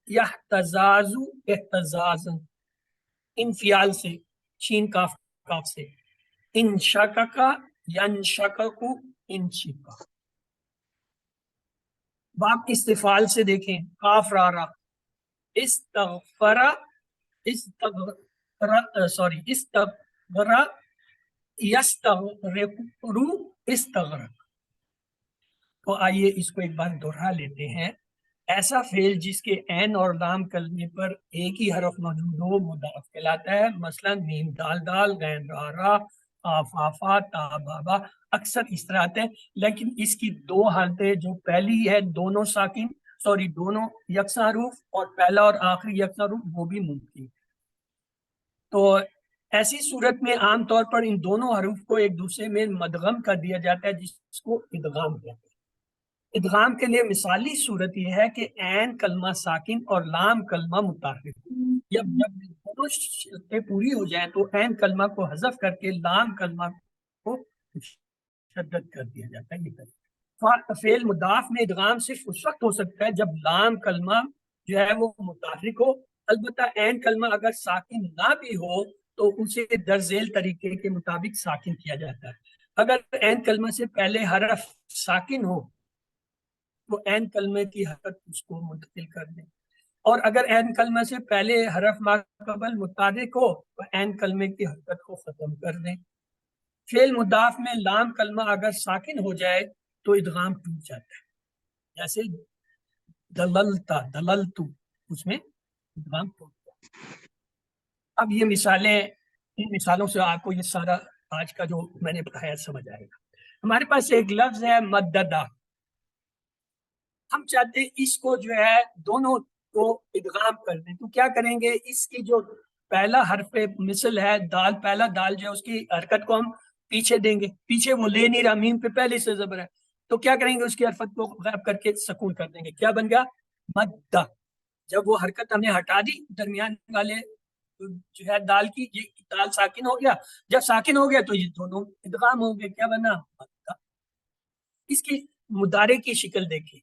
یحتزاز، احتزاز. انفعال سے شین کاف کاف سے، انشقق ینشقق، انشقا. باب استفعال سے دیکھیں کاف را را، استغفر، استغفر سوری استغفر یستغرق، استغرق. تو آئیے اس کو ایک بار دوہرا لیتے ہیں. ایسا فعل جس کے عین اور لام کلمے پر ایک ہی حرف موجود ہو مضاف کہلاتا ہے. مثلا میم دال دال، غین را را، قاف آفا، تا بابا. اکثر اس طرح آتے ہیں، لیکن اس کی دو حالتیں، جو پہلی ہے دونوں ساکن، سوری دونوں یکساں حروف، اور پہلا اور آخری یکساں حروف، وہ بھی ممکن. تو ایسی صورت میں عام طور پر ان دونوں حروف کو ایک دوسرے میں مدغم کر دیا جاتا ہے، جس کو ادغام کہتے ہیں. ادغام کے لیے مثالی صورت یہ ہے کہ عین کلمہ ساکن اور لام کلمہ متحرک. جب دونوں شرطیں پوری ہو جائیں تو عین کلمہ کو حذف کر کے لام کلمہ کو شدت کر دیا جاتا ہے. یہ فعل مضاف میں ادغام صرف اس وقت ہو سکتا ہے جب لام کلمہ جو ہے وہ متحرک ہو. البتہ عین کلمہ اگر ساکن نہ بھی ہو تو اسے درج ذیل طریقے کے مطابق ساکن کیا جاتا ہے. اگر عین کلمہ سے پہلے حرف ساکن ہو تو عین کلمے کی حرکت اس کو منتقل کر دیں، اور اگر عین کلمہ سے پہلے حرف ما قبل متحرک ہو تو عین کلمے کی حرکت کو ختم کر دیں. فعل مضاف میں لام کلمہ اگر ساکن ہو جائے تو ادغام ٹوٹ جاتا ہے، جیسے دللتا، دللتو، اس میں ادغام ٹوٹ جاتا ہے. اب یہ مثالیں، ان مثالوں سے آپ کو یہ سارا آج کا جو میں نے پڑھایا سمجھ آئے گا. ہمارے پاس ایک لفظ ہے مددہ. ہم چاہتے ہیں اس کو جو ہے دونوں کو ادغام کر دیں. تو کیا کریں گے، اس کی جو پہلا حرف مثل ہے دال، پہلا دال جو ہے اس کی حرکت کو ہم پیچھے دیں گے. پیچھے وہ لے نہیں رہا، میم پہ پہلے سے زبر ہے، تو کیا کریں گے، اس کی حرکت کو غائب کر کے سکون کر دیں گے. کیا بن گیا، مدہ. جب وہ حرکت ہم نے ہٹا دی درمیان والے جو ہے دال کی، یہ دال ساکن ہو گیا. جب ساکن ہو گیا تو یہ دونوں ادغام ہو گئے. کیا بنا، مدہ. اس کی مضارع کی شکل دیکھیں،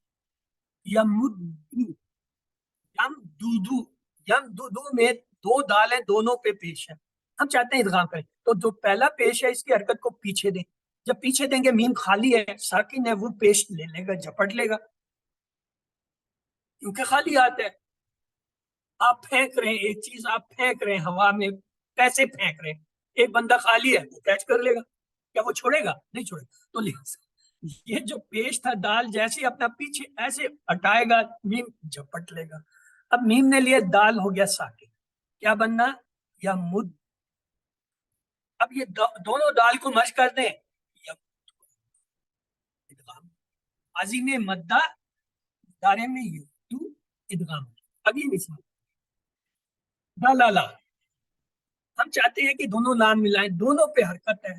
یمدو، یمدودو. یمدودو میں دو دالیں دونوں پہ پیش ہیں، ہم چاہتے ہیں ادغام کریں. تو جو پہلا پیش ہے اس کی حرکت کو پیچھے دیں. جب پیچھے دیں گے میم خالی ہے، ساکن ہے، وہ پیش لے لے گا، جھپٹ لے گا، کیونکہ خالی ہاتھ ہے. آپ پھینک رہے ہیں ایک چیز، آپ پھینک رہے ہیں ہوا میں، کیسے پھینک رہے ہیں، ایک بندہ خالی ہے وہ کیچ کر لے گا، کیا وہ چھوڑے گا، نہیں چھوڑے گا. تو لہٰذا یہ جو پیش تھا دال جیسے ہی اپنا پیچھے ایسے ہٹائے گا میم جھپٹ لے گا. اب میم نے لیے دال ہو گیا ساکن، کیا بننا، یا مد. اب یہ دونوں دال کو مرج کر دیں، ادغام. ماضی میں مدہ، مضارع میں یمدو، ادغام. اب یہ مثال دلالا، ہم چاہتے ہیں کہ دونوں لام ملائیں، دونوں پہ حرکت ہے.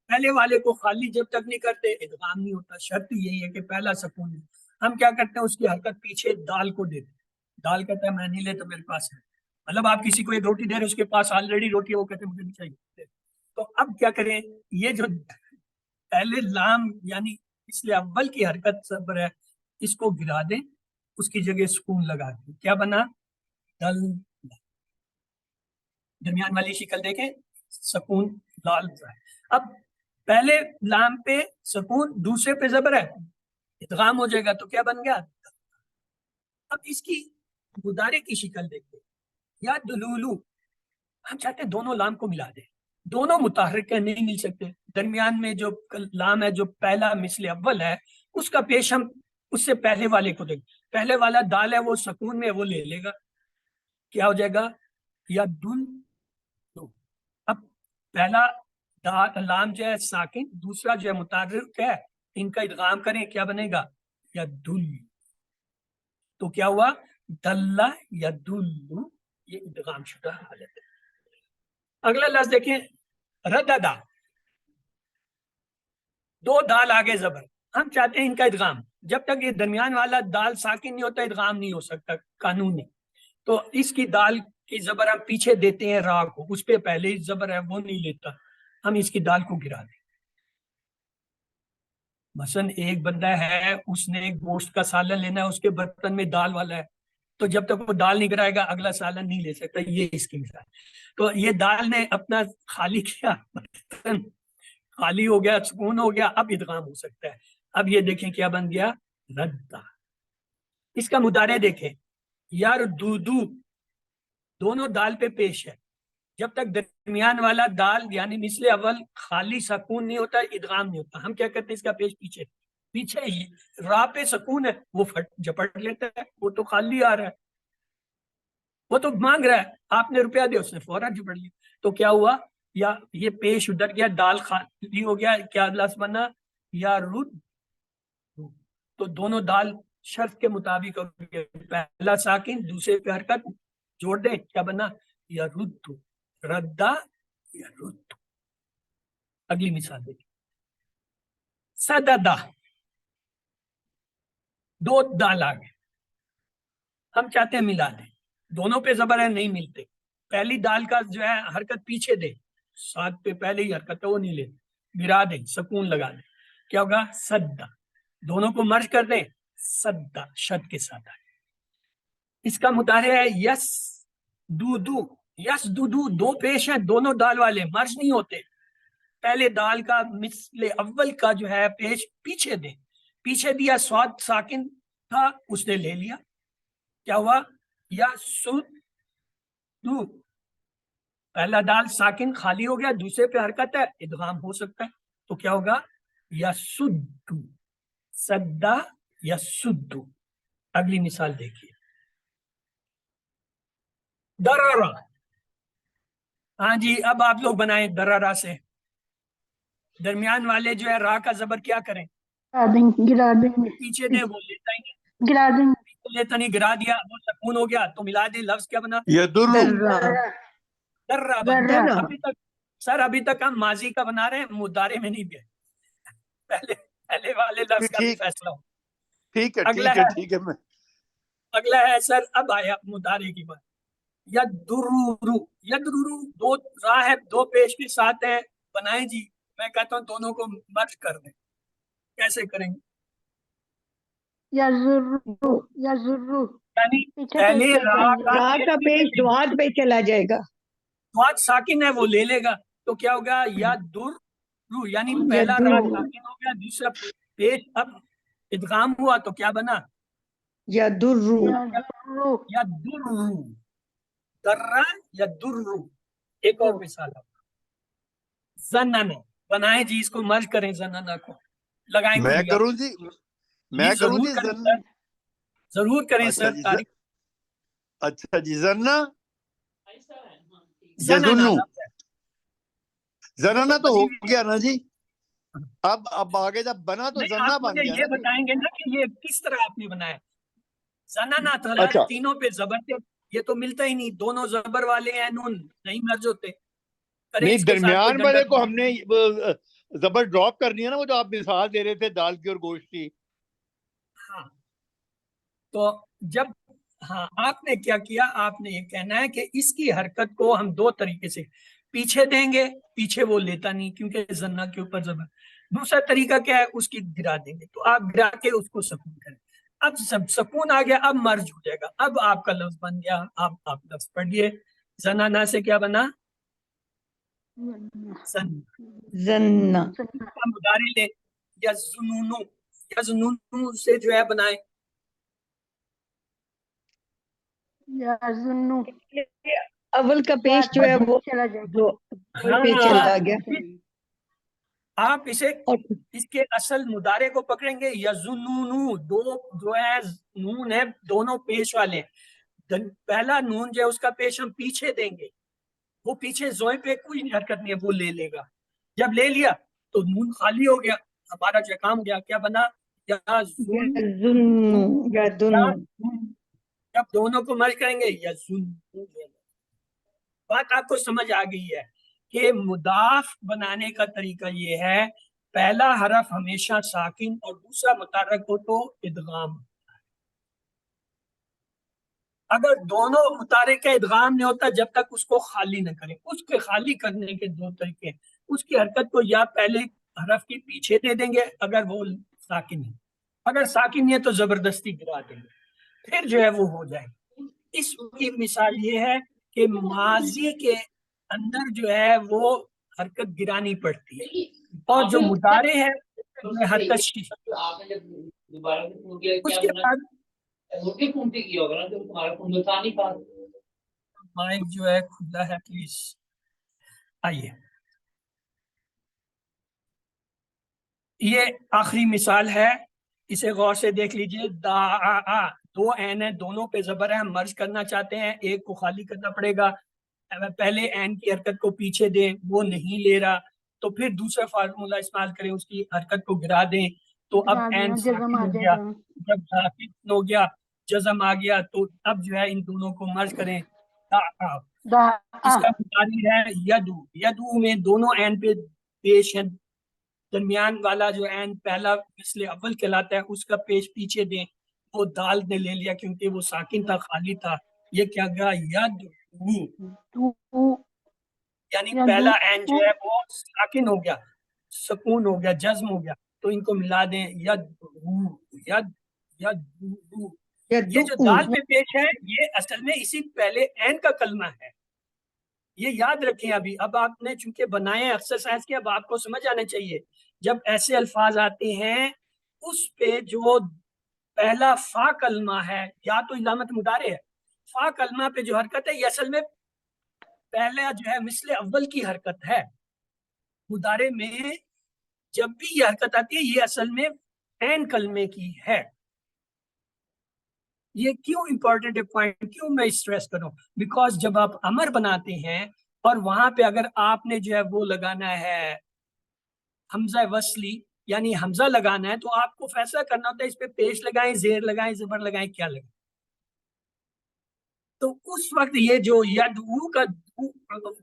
پہلے والے کو خالی جب تک نہیں کرتے ادغام نہیں ہوتا. شرط یہی ہے کہ پہلا سکون ہے. ہم کیا کرتے ہیں، اس کی حرکت پیچھے دال کو دیتے ہیں. دال کہتا ہے میں نہیں لیتا، میرے پاس ہے. مطلب آپ کسی کو ایک روٹی دے رہے، اس کے پاس آلریڈی روٹی ہے، وہ کہتے ہیں مجھے نہیں چاہیے. تو اب کیا کریں، یہ جو پہلے لام یعنی اس لیے اول کی حرکت صبر ہے، اس کو گرا دیں، اس کی جگہ سکون لگا دیں. کیا بنا، دل. درمیان والی شکل دیکھیں، سکون لال ہے. اب پہلے لام پہ سکون، دوسرے پہ زبر ہے، ادغام ہو جائے گا. تو کیا بن گیا، اب اس کی مضارع کی شکل دیکھیں، یا دلولو. ہم چاہتے ہیں دونوں لام کو ملا دیں، دونوں متحرک نہیں مل سکتے. درمیان میں جو لام ہے، جو پہلا مثل اول ہے، اس کا پیش ہم اس سے پہلے والے کو دیں. پہلے والا دال ہے، وہ سکون میں وہ لے لے گا. کیا ہو جائے گا، یا دل. اب پہلا لام جو ہے ساکن، دوسرا جو ہے متحرک ہے، ان کا ادغام کریں، کیا بنے گا، یا دل. تو کیا ہوا؟ دلہ یا دلو، یہ ادغام شدہ حالت ہے. اگلا لفظ دیکھیں، رددا، دو دال آگے زبر، ہم چاہتے ہیں ان کا ادغام. جب تک یہ درمیان والا دال ساکن نہیں ہوتا ادغام نہیں ہو سکتا قانونی. تو اس کی دال کی زبر ہم پیچھے دیتے ہیں را کو، اس پہ پہلے ہی زبر ہے وہ نہیں لیتا، ہم اس کی دال کو گرا دیں. مثلا ایک بندہ ہے، اس نے گوشت کا سالن لینا ہے، اس کے برتن میں دال والا ہے، تو جب تک وہ دال نہیں گرائے گا اگلا سالن نہیں لے سکتا. یہ اس کی مثال. تو یہ دال نے اپنا خالی کیا، برتن خالی ہو گیا، سکون ہو گیا، اب ادغام ہو سکتا ہے. اب یہ دیکھیں کیا بن گیا، ردا. اس کا مضارع دیکھیں، یار دودو، دونوں دال پہ پیش ہے. جب تک درمیان والا دال یعنی مثل اول خالی سکون نہیں ہوتا ادغام نہیں ہوتا. ہم کیا کرتے ہیں، اس کا پیش پیچھے پیچھے ہی راہ پہ سکون ہے وہ جپٹ لیتا ہے، وہ تو خالی آ رہا ہے، وہ تو مانگ رہا ہے، آپ نے روپیہ دیا، اس نے فوراً جپٹ لیا. تو کیا ہوا، یا یہ پیش ادھر گیا، دال خالی ہو گیا، کیا لفظ بنا، یا رد. تو دونوں دال شرط کے مطابق پہلا ساکن دوسرے پہ حرکت جوڑ دیں، کیا بنا، یا رد، ردا یا رد. اگلی مثال دیکھیں، سددہ، دو دال آگے، ہم چاہتے ہیں ملا دیں، دونوں پہ زبر ہے نہیں ملتے. پہلی دال کا جو ہے حرکت پیچھے دے، ساتھ پہ پہلے ہی حرکت ہے وہ نہیں لے، گرا دیں، سکون لگا دیں، کیا ہوگا، سدا. دونوں کو مرج کر دیں، سدا شد کے ساتھ آئے. اس کا مطالعہ ہے یس دودو، یس دودو، دو پیش ہیں، دونوں دال والے مرج نہیں ہوتے. پہلے دال کا مثل اول کا جو ہے پیش پیچھے دیں، پیچھے دیا، سواد ساکن تھا اس نے لے لیا، کیا ہوا، یا سود دو، پہلا دال ساکن خالی ہو گیا، دوسرے پہ حرکت ہے ادغام ہو سکتا ہے. تو کیا ہوگا، یا سدو، سدا یا سدو. اگلی مثال دیکھیے، درارا. ہاں جی، اب آپ لوگ بنائیں درارا سے. درمیان والے جو ہے را کا زبر کیا کریں،
گرا دیں گے،
پیچھے دیں، وہ لیتا ہی نہیں،
گرا دیں گے.
لیتا نہیں، گرا دیا، وہ سکون ہو گیا، تو ملا دیں، لفظ کیا بنا،
يدر.
درا بنا. ابھی تک سر، ابھی تک ہم ماضی کا بنا رہے ہیں، مضارع میں نہیں گئے. پہلے والے لفظ کا بھی
ٹھیک
فیصلہ ہو.
ٹھیک ہے
اگلا
ٹھیک ہے
ہے،
ٹھیک ہے. میں
اگلا ہے سر، اب آیا مضارع کی بات. یدرورو، یدرورو، دو راہ ہے، دو پیش کے ساتھ ہے، بنائیں جی. میں کہتا ہوں دونوں کو مرج کر دیں. کیسے کریں گے،
یزرو، یزرو،
یعنی
پیچھے
پہلے
پیچھے
را
جائیں گے.
کا
را کا پیش دعات پہ چلا جائے گا.
سواد ساکن ہے وہ لے لے گا. تو کیا ہوگا، یا در رو، یعنی پہلا را
یدر،
ساکن ہو گیا، دوسرا پیش اب ادغام ہوا تو کیا بنا،
یدر،
یزرو،
یا در رو، درا یا در رو. ایک اور مثال زننا، بنائیں جی، اس کو مرج کریں، زننا کو لگائیں
میں
کلیہ.
کروں جی، میں
جی
کروں
ضرور
جی
کریں
زن.
سر، ضرور کریں
اچھا
سر.
جی
تاریخ
اچھا جی، زننا
زننا
یزنو.
لفظ ہے،
زننا تو
بنی
ہو
ہوئی ہے.
گیا نا جی. اب آگے جب بنا تو
نہیں،
زننا
آپ
بن
مجھے
گیا
یہ
نا جی.
بتائیں گے نا کہ یہ کس طرح آپ نے بنایا. زننا
اچھا
تینوں پہ زبر تھے، یہ تو ملتا ہی نہیں، دونوں زبر والے ہیں، نون نہیں مرج ہوتے. کریں
نہیں،
اس کے ساتھ کوئی
درمیان
ڈنگر
والے کو ہم نے زبر ڈراپ کرنی ہے نا، وہ جو آپ مثال دے رہے تھے دال کی اور گوشت کی.
ہاں. تو جب ہاں آپ نے کیا کیا، آپ نے یہ کہنا ہے کہ اس کی حرکت کو ہم دو طریقے سے پیچھے دیں گے، پیچھے وہ لیتا نہیں کیونکہ زنا کے اوپر زبر. دوسرا طریقہ کیا ہے، اس کی گرا دیں گے، تو آپ گرا کے اس کو سکون کریں. اب سب سکون آ گیا، اب مرج ہو جائے گا، اب آپ کا لفظ بن گیا. آپ لفظ پڑھیے، زنانا سے کیا بنا، زن.
زن،
کا مضارع لیں، یزنونو، یزنونو سے جو ہے بنائیں،
یزنو،
اول کا پیش جو ہے وہ
چلا جائے گا.
جو اول پہ
ہاں
چلا گیا.
آپ اسے
اور
اس کے اصل مضارع کو پکڑیں گے، یزنونو، دو جو ہے نون ہے، دونوں پیش والے. پہلا نون جو ہے اس کا پیش ہم پیچھے دیں گے، وہ پیچھے زوئے پہ کوئی حرکت نہیں ہے، وہ لے لے گا. جب لے لیا تو نون خالی ہو گیا، ہمارا جو کام گیا، کیا بنا، یا
یزن، یدن،
جب دونوں کو مرج کریں گے یزن، بات آپ کو سمجھ آ گئی ہے کہ مضاف بنانے کا طریقہ یہ ہے پہلا حرف ہمیشہ ساکن اور دوسرا متحرک ہو تو ادغام. اگر دونوں متحرک کا ادغام نہیں ہوتا جب تک اس کو خالی نہ کریں. اس کے خالی کرنے کے دو طریقے، اس کی حرکت کو یا پہلے حرف کے پیچھے دے دیں گے اگر وہ ساکن ہے، اگر ساکن ہے تو زبردستی گرا دیں گے، پھر جو ہے وہ ہو جائے گی. اس کی مثال یہ ہے کہ ماضی کے اندر جو ہے وہ حرکت گرانی پڑتی ہے، اور جو مضارع ہے اس میں حرکت شیف. اس کے بعد مائک جو ہے کھلا ہے، پلیز آئیے. یہ آخری مثال ہے، اسے غور سے دیکھ لیجئے. دا دو عین ہیں، دونوں پہ زبر ہے، ہم مرج کرنا چاہتے ہیں، ایک کو خالی کرنا پڑے گا. پہلے عین کی حرکت کو پیچھے دیں، وہ نہیں لے رہا تو پھر دوسرا فارمولا استعمال کریں، اس کی حرکت کو گرا دیں تو اب عین ساکن ہو گیا. جب ساکن ہو گیا، جزم آ گیا، تو اب جو ہے ان دونوں کو مرج کریں. اس کا مطابق ہے یدو. یدو میں دونوں عین پہ پیش ہیں، درمیان والا جو عین پہلا مثل اول کہلاتا ہے اس کا پیش پیچھے دیں. وہ دال نے لے لیا کیونکہ وہ ساکن تھا، خالی تھا. یہ کیا گیا؟ یدو، یعنی پہلا عین جو ہے وہ ساکن ہو گیا، سکون ہو گیا، جزم ہو گیا، تو ان کو ملا دیں. یدو. یہ جو دال پہ پیش ہے یہ اصل میں اسی پہلے عین کا کلمہ ہے، یہ یاد رکھیں. اب آپ نے چونکہ بنائے ایکسرسائز کے، اب آپ کو سمجھ آنا چاہیے جب ایسے الفاظ آتے ہیں اس پہ جو پہلا فا کلمہ ہے یا تو علامت مضارع ہے، فا کلمہ پہ جو حرکت ہے یہ اصل میں پہلا جو ہے مثل اول کی حرکت ہے. مضارع میں جب بھی یہ حرکت آتی ہے یہ اصل میں عین کلمے کی ہے. یہ کیوں امپورٹنٹ ہے پوائنٹ، کیوں میں اسٹریس کروں؟ بیکاز جب آپ امر بناتے ہیں اور وہاں پہ اگر آپ نے جو ہے وہ لگانا ہے حمزہ وصلی، یعنی حمزہ لگانا ہے، تو آپ کو فیصلہ کرنا ہوتا ہے اس پہ پیش لگائیں، زیر لگائیں، زبر لگائیں، کیا لگائیں. تو اس وقت یہ جو یدعو کا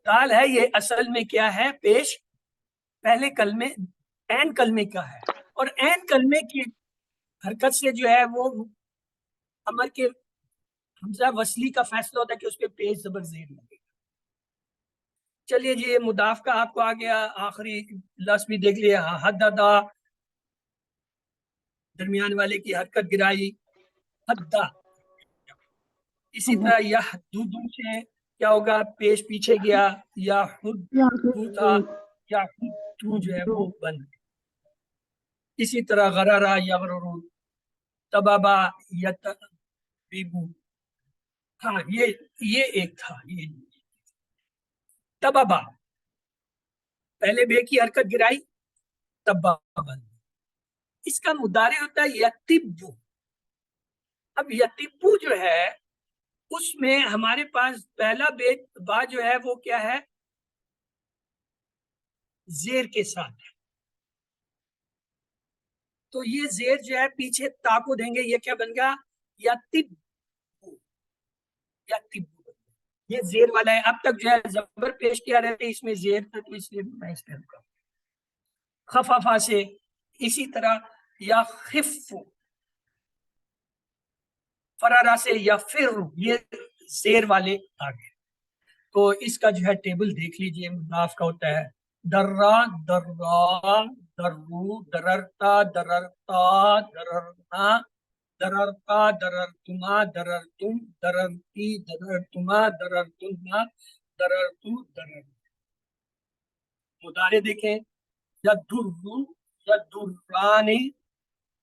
دال ہے یہ اصل میں کیا ہے؟ پیش پہلے کلمے عین کلمے کا ہے، اور عین کلمے کی حرکت سے جو ہے وہ امر کے حمزہ وصلی کا فیصلہ ہوتا ہے کہ اس پہ پیش زبر زیر لگے. چلیے جی، یہ مضاف کا آپ کو آ گیا. آخری لفظ بھی دیکھ لیا، حددا، درمیان والے کی حرکت گرائی، حددا. اسی طرح یحددو سے کیا ہوگا؟ پیش پیچھے گیا، یا حدو تھا، یا حدو جو ہے وہ بن گیا. اسی طرح غرارا یغررو، تبابا یتبیبو. ہاں یہ ایک تھا، یہ تبابا، پہلے بے کی حرکت گرائی، تبابا بن گیا. اس کا مضارع ہوتا ہے یتبو. اب یتبو جو ہے اس میں ہمارے پاس پہلا با جو ہے وہ کیا ہے؟ زیر کے ساتھ ہے، تو یہ زیر جو ہے پیچھے تا کو دیں گے، یہ کیا بن گیا؟ یتبو. یتبو یہ زیر والا ہے. اب تک جو ہے زبر پیش کیا رہتے اس میں زیر تھا، تو اس لیے میں اس پہ رکا. خفافا سے اسی طرح یا خف، فرارا سے یا فر، یہ زیر والے آگے. تو اس کا جو ہے ٹیبل دیکھ لیجئے. مضاف کا ہوتا ہے درا، درا، درو، دررتا، دررتا، دررنا، دررتا، دررتما، دررتم، دررتی، دررتما، دررتنا، دررتو، درر. مضارع دیکھیں، یدرو، یدرانی،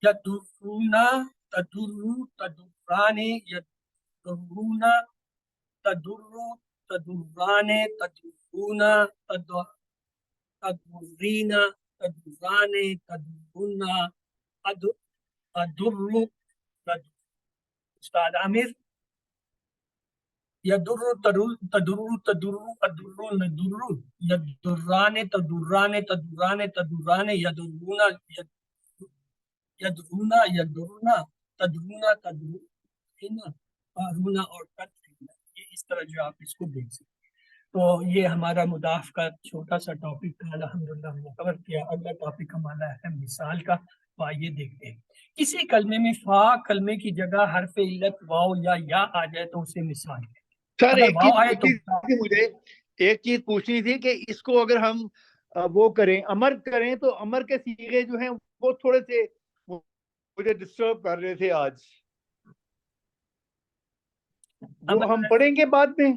یدرونا، تدرو، تدرانے، یدرونا، تدرو، تدرانے، تدرونا، تدرینا، تدرانے، تدرونا، تدرو. استاد عامر، یدرو، تدرو، تدرو، تدرو، ندرو، یدرانے، تدرانے، تدرانے، تدرانے، یدرونا، یدرونا، یدرنا، تدرونا، تدرونا، رونا اور قتل، یہ اس طرح جو آپ اس کو دیکھ سکتے ہیں۔ تو یہ ہمارا مضاف کا چھوٹا سا ٹاپک تھا، الحمدللہ ہم نے کور کیا۔ اگلا ٹاپک ہمارا ہے مثال کا، تو آئیے دیکھتے ہیں۔ کسی کلمے میں فا کلمے کی جگہ حرف علت واو یا آ جائے تو اسے مثال ہے۔
سر
اگر
ایک
واو
چیز
آئے تو
پوچھنی تھی مجھے، ایک چیز پوچھنی تھی کہ اس کو اگر ہم وہ کریں، امر کریں، تو امر کے صیغے جو ہیں وہ تھوڑے سے مجھے ڈسٹرب کر رہے تھے آج، وہ ہم پڑھیں گے بعد میں؟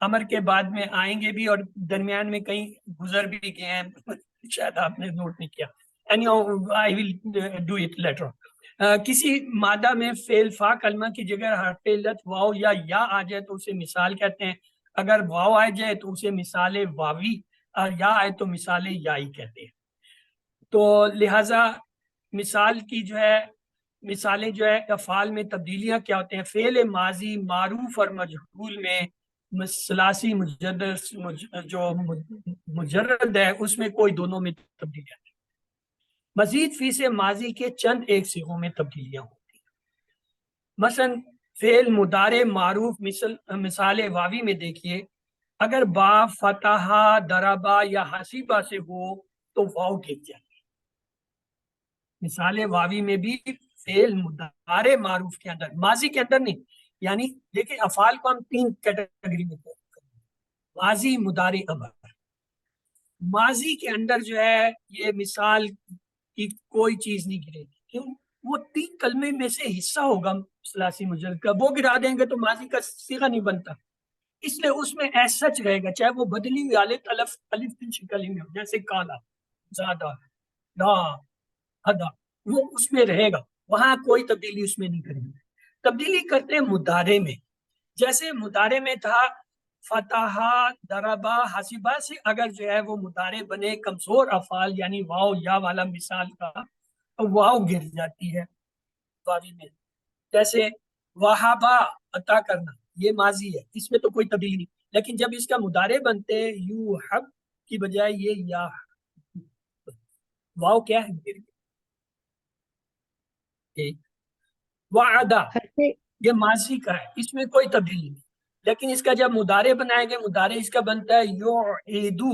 امر کے بعد میں آئیں گے بھی، اور درمیان میں کہیں گزر بھی گئے ہیں، شاید آپ نے نوٹ نہیں کیا۔ I will do it later. کسی مادہ میں فعل فا کلمہ کی جگہ حرف علت واو یا آ جائے تو اسے مثال کہتے ہیں۔ اگر واو آ جائے تو اسے مثال واوی، اور یا آئے تو مثال یائی کہتے ہیں۔ تو لہذا مثال کی جو ہے مثالیں جو ہے افعال میں تبدیلیاں کیا ہوتے ہیں؟ فعل ماضی معروف اور مجہول میں ثلاثی مجرد جو مجرد ہے اس میں کوئی دونوں میں تبدیلیاں نہیں۔ مزید فی سے ماضی کے چند ایک صیغوں میں تبدیلیاں ہوتی ہیں۔ مثلا فعل مضارع معروف مثال واوی میں دیکھیے، اگر با فتح دربا یا حسیبہ سے ہو تو واو گر جائے۔ مثال واوی میں بھی فعل مضارع معروف کے اندر، ماضی کے اندر نہیں، یعنی دیکھیں افعال کو ہم تین کیٹیگری میں کرتے ہیں، ماضی مضارع امر۔ ماضی کے اندر جو ہے یہ مثال کی کوئی چیز نہیں گرے گی، کیوں؟ وہ تین کلمے میں سے حصہ ہوگا ثلاثی مجرد کا، وہ گرا دیں گے تو ماضی کا صیغہ نہیں بنتا، اس لیے اس میں ایسا سچ رہے گا، چاہے وہ بدلی ہوئی الف کی شکل میں ہو، جیسے کالا، زیادہ، لا، ادا، وہ اس میں رہے گا، وہاں کوئی تبدیلی اس میں نہیں کریں گے۔ تبدیلی کرتے ہیں مضارع میں، جیسے مضارع میں تھا فتح دربا حسیبہ سے اگر جو ہے وہ مضارع بنے کمزور افعال یعنی واو یا والا مثال کا، تو واو گر جاتی ہے واوی میں۔ جیسے وہابا عطا کرنا، یہ ماضی ہے، اس میں تو کوئی تبدیلی نہیں، لیکن جب اس کا مضارع بنتے یو حب کی بجائے یہ یا، واو کیا ہے؟ گر گئی۔ وعدہ یہ ماضی کا ہے، اس میں کوئی تبدیلی نہیں، لیکن اس کا جب مضارع بنائیں گے، مضارع اس کا بنتا ہے یعیدو،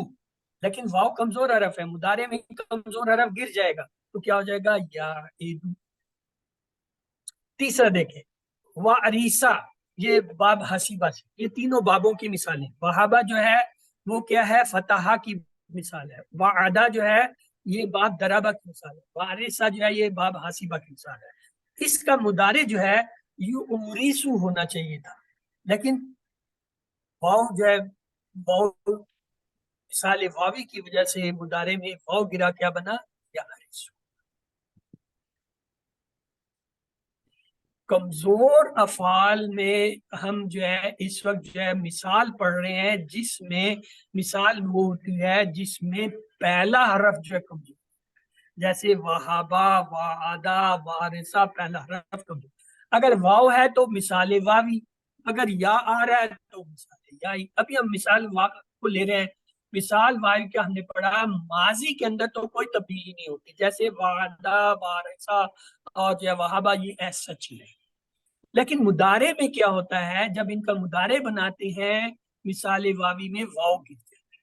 لیکن واو کمزور حرف ہے، مضارع میں کمزور حرف گر جائے گا تو کیا ہو جائے گا؟ یعیدو۔ تیسرا دیکھیں وعریسہ، یہ باب حسیبہ سے، یہ تینوں بابوں کی مثالیں۔ وہابہ جو ہے وہ کیا ہے؟ فتحہ کی مثال ہے۔ وعدہ جو ہے یہ باب دربہ کی مثال ہے۔ وعریسہ جو ہے یہ باب حسیبہ کی مثال ہے۔ اس کا مضارع جو ہے یعریسو ہونا چاہیے تھا، لیکن واو جو ہے واو مثال واوی کی وجہ سے مضارع میں واو گرا، کیا بنا؟ یعریسو۔ کمزور افعال میں ہم جو ہے اس وقت جو ہے مثال پڑھ رہے ہیں، جس میں مثال وہ ہوتی ہے جس میں پہلا حرف جو ہے کمزور، جیسے وہابا، وعدہ، وارثہ، پہلا حرف کمزور۔ اگر واو ہے تو مثال واوی، اگر یا آ رہا ہے تو مثال یائی۔ ابھی ہم مثال واو کو لے رہے ہیں، مثال واوی کا ہم نے پڑھا ماضی کے اندر تو کوئی تبدیلی نہیں ہوتی، جیسے وعدہ، وارثہ اور جو ہے وہابا، یہ ایسا سچ ہے۔ لیکن مضارع میں کیا ہوتا ہے؟ جب ان کا مضارع بناتے ہیں مثال واوی میں واو گر جاتی ہے۔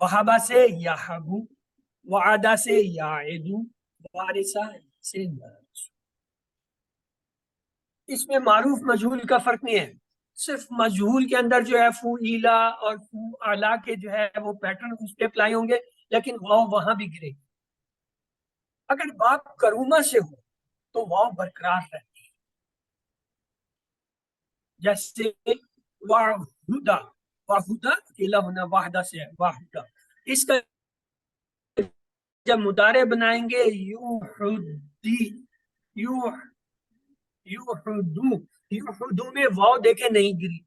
وہابا سے یحبو، وعدہ سے یعدو، وارثہ سے یرث۔ اس میں معروف مجہول کا فرق نہیں ہے، صرف مجہول کے اندر جو ہے فعیلا اور فعلا کے جو ہے وہ پیٹرن اس پہ اپلائی ہوں گے، لیکن واو وہاں بھی گرے گی۔ اگر باب کرومہ سے ہو تو واو برقرار رہتی ہے، جیسے واہدہ، واہدہ اکیلا ہونا، واحدہ سے ہے واہدہ۔ اس کا جب مضارع بنائیں گے یوحدی، یوحدو، یوحدو میں واو دیکھیں نہیں گری،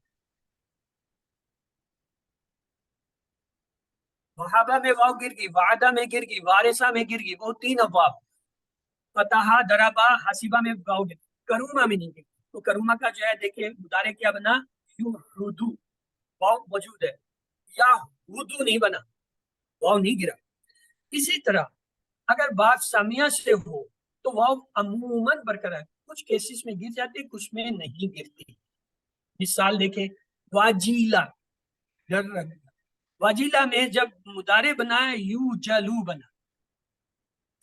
وہابہ میں واو گر گئی، وعدہ میں گر گئی، وارثہ میں گر گئی، وہ تین ابواب۔ فتحہ، دربہ، حسیبہ میں واو گر گئی، کرومہ میں نہیں گری۔ تو کرومہ کا جو ہے دیکھیں مضارع کیا بنا؟ یوحدو، واو موجود ہے، یا ہدو نہیں بنا، واو نہیں گرا۔ اسی طرح اگر بات سامیہ سے ہو تو واو عموماً برقرار ہے، کچھ کیسز میں گر جاتے، کچھ میں نہیں گرتی. مثال دیکھیں، واجیلا، ڈر لگنا. واجیلا میں جب مضارع بنا یو جلو بنا،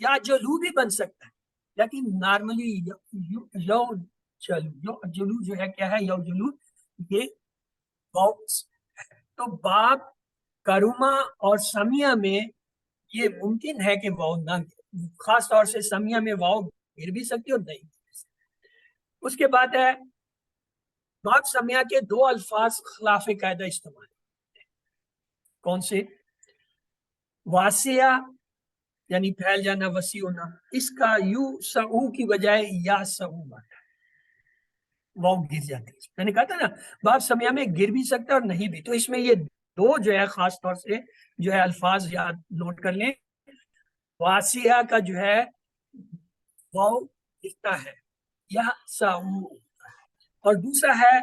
یا جلو بھی بن سکتا ہے، لیکن نارملی یو جلو جو ہے کیا ہے، یو جلو یہ باکس. تو باب، کروما اور سمیہ میں یہ ممکن ہے کہ واو نہ گرے، خاص طور سے سمیہ میں واو گر بھی سکتی اور نہیں گر سکتی. اس کے بعد ہے باب سمیہ کے دو الفاظ خلاف قاعدہ استعمال. کون سے؟ واسعہ یعنی پھیل جانا، وسیع ہونا، اس کا یو سعو کی بجائے یا سعو بنا، واو گر جاتی ہے. میں نے کہا تھا نا باب سمیہ میں گر بھی سکتا ہے اور نہیں بھی. تو اس میں یہ دو جو ہے خاص طور سے جو ہے الفاظ یاد نوٹ کر لیں. واسعہ کا جو ہے واو گرتا ہے یا سعو ہوتا ہے. اور دوسرا ہے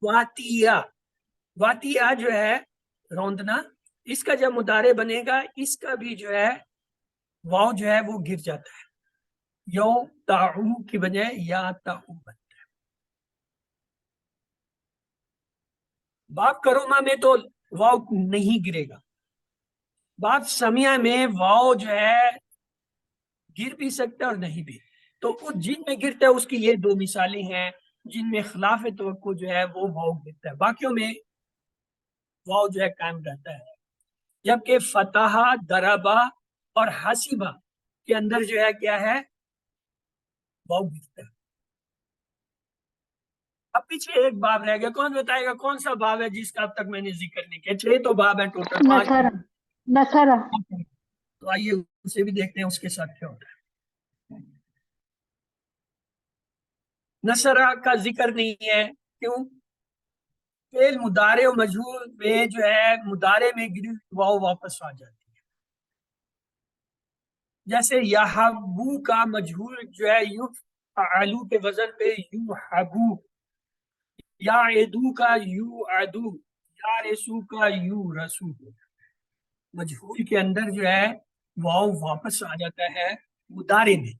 واتیہ. واتیہ جو ہے روندنا، اس کا جب مضارع بنے گا اس کا بھی جو ہے واو جو ہے وہ گر جاتا ہے، یو تعو کی بجائے یا تعو بنتا ہے. باب کروما میں تو واو نہیں گرے گا. باب سمیہ میں واو جو ہے گر بھی سکتا ہے اور نہیں بھی. تو جن میں گرتا ہے اس کی یہ دو مثالیں ہیں. جن میں خلاف توقع جو ہے وہ واو گرتا ہے، باقیوں میں واو جو ہے قائم رہتا ہے. جبکہ فتح، دربا اور حسیبہ کے اندر جو ہے کیا ہے، واو گرتا ہے. اب پیچھے ایک باب رہ گیا. کون بتائے گا کون سا باب ہے جس کا اب تک میں نے ذکر نہیں کیا؟ 6 تو باب ہے ٹوٹل، 5.
نصرہ نصرہ
تو آئیے اسے بھی دیکھتے ہیں اس کے ساتھ کیا ہوتا ہے. نصرہ کا ذکر نہیں ہے، کیوں؟ فعل مضارع و مجہول میں جو ہے مضارع میں گری واو واپس آ جاتی ہے. جیسے یحبو کا مجہول جو ہے یفعلو کے وزن پہ یحبو، یا عدو کا یو عدو، یا رسو کا یو رسو. مجہول کے اندر جو ہے واو واپس آ جاتا ہے مضارع میں.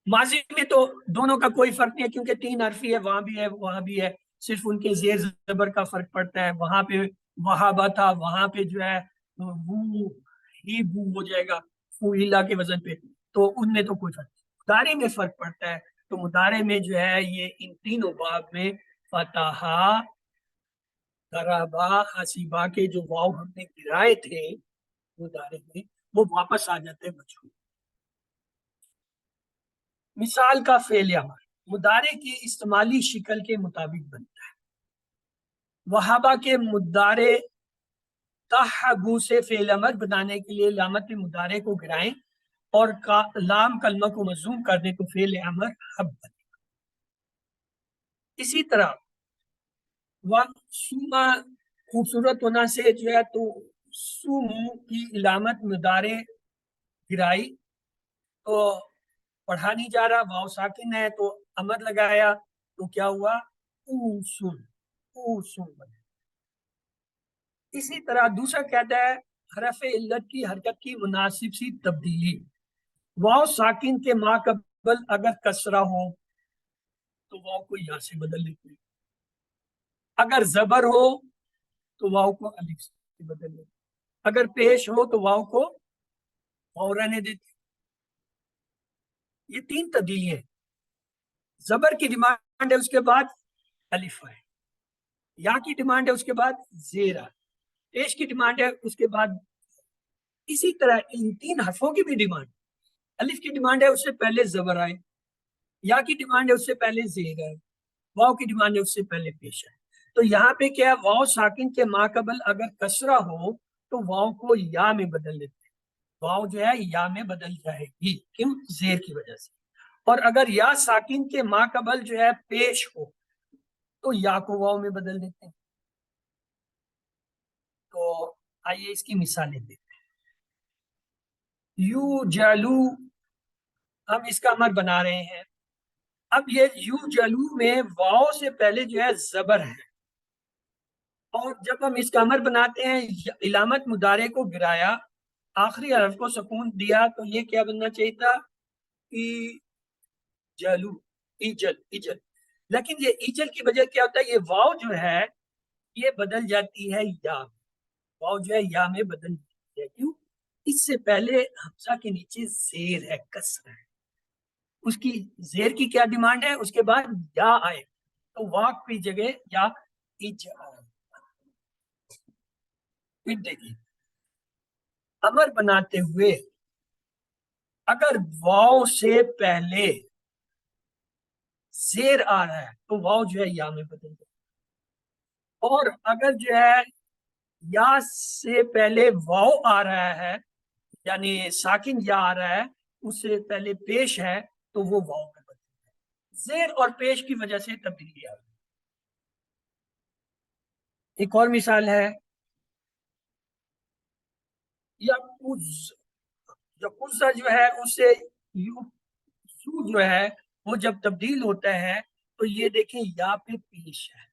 ماضی میں تو دونوں کا کوئی فرق نہیں ہے کیونکہ 3 حرفی ہے، وہاں بھی ہے وہاں بھی ہے. صرف ان کے زیر زبر کا فرق پڑتا ہے. وہاں پہ وہابہ تھا، وہاں پہ جو ہے وہ ہی بو ہو جائے گا فوئلہ کے وزن پہ. تو ان میں تو کوئی فرق نہیں. مضارع میں فرق پڑتا ہے. تو مضارع میں جو ہے یہ ان تینوں باب میں فتح، ضربہ، حسیبہ کے جو واو ہم نے گرائے تھے مضارع میں وہ واپس آ جاتے ہیں مجہول. مثال کا فعل امر مضارع کی استعمالی شکل کے مطابق بنتا ہے. وہابہ کے مضارع تحبو سے فعل امر بنانے کے لیے علامت مضارع کو گرائیں اور لام کلمہ کو مضموم کرنے کو فعل امر حب بنے. اسی طرح سوما خوبصورت ہونا سے جو ہے تو سومو کی علامت مضارع گرائی، تو پڑھا نہیں جا رہا، واو ساکن ہے تو امر لگایا تو کیا ہوا، اوسن، اوسن بنے. اسی طرح دوسرا کہتا ہے حرف علت کی حرکت کی مناسب سی تبدیلی. واو ساکن کے ما قبل اگر کسرہ ہو تو واو کو یا سے بدل لیتے ہیں، اگر زبر ہو تو واو کو الف سے بدل لیتے ہیں، اگر پیش ہو تو واو کو واو رہنے دیتے. یہ 3 تبدیلیاں ہیں. زبر کی ڈیمانڈ ہے اس کے بعد الف ہے، یا کی ڈیمانڈ ہے اس کے بعد زیر ہے، پیش کی ڈیمانڈ ہے اس کے بعد. اسی طرح ان 3 حرفوں کی بھی ڈیمانڈ، الف کی ڈیمانڈ ہے اس سے پہلے زبر آئے، یا کی ڈیمانڈ ہے اس سے پہلے زیر ہے، واو کی ڈیمانڈ ہے اس سے پہلے پیش ہے. تو یہاں پہ کیا ہے، واو ساکن کے ما قبل اگر کسرہ ہو تو واو کو یا میں بدل لیتے ہیں. واو جو ہے یا میں بدل جائے گی، کیوں؟ زیر کی وجہ سے. اور اگر یا ساکن کے ما قبل جو ہے پیش ہو تو یا کو واو میں بدل دیتے ہیں. تو آئیے اس کی مثالیں دیکھتے ہیں. یو جلو، ہم اس کا امر بنا رہے ہیں. اب یہ یو جلو میں واو سے پہلے جو ہے زبر ہے، اور جب ہم اس کا امر بناتے ہیں علامت مضارع کو گرایا، آخری حرف کو سکون دیا، تو یہ کیا بننا چاہیے تھا، ای جلو. ایجل ایجل. لیکن یہ ایجل کی وجہ کیا ہوتا ہے؟ یہ واو جو ہے یہ بدل جاتی ہے یا میں. واو جو ہے یا میں بدل جاتی ہے. کیوں؟ اس سے پہلے حمزہ کے نیچے زیر ہے، کسر ہے. اس کی زیر کی کیا ڈیمانڈ ہے؟ اس کے بعد یا آئے تو واق کی جگہ یا ایجل. پھر دیکھیے امر بناتے ہوئے اگر واو سے پہلے زیر آ رہا ہے تو واو جو ہے یا میں بدل جائے. اور اگر جو ہے یا سے پہلے واو آ رہا ہے یعنی ساکن یا آ رہا ہے اس سے پہلے پیش ہے تو وہ واو میں بدل جائے. زیر اور پیش کی وجہ سے تبدیلی آ رہی ہے. ایک اور مثال ہے یقوز جو ہے اس سے یو جو ہے وہ جب تبدیل ہوتا ہے تو یہ دیکھیں یا پہ پیش ہے،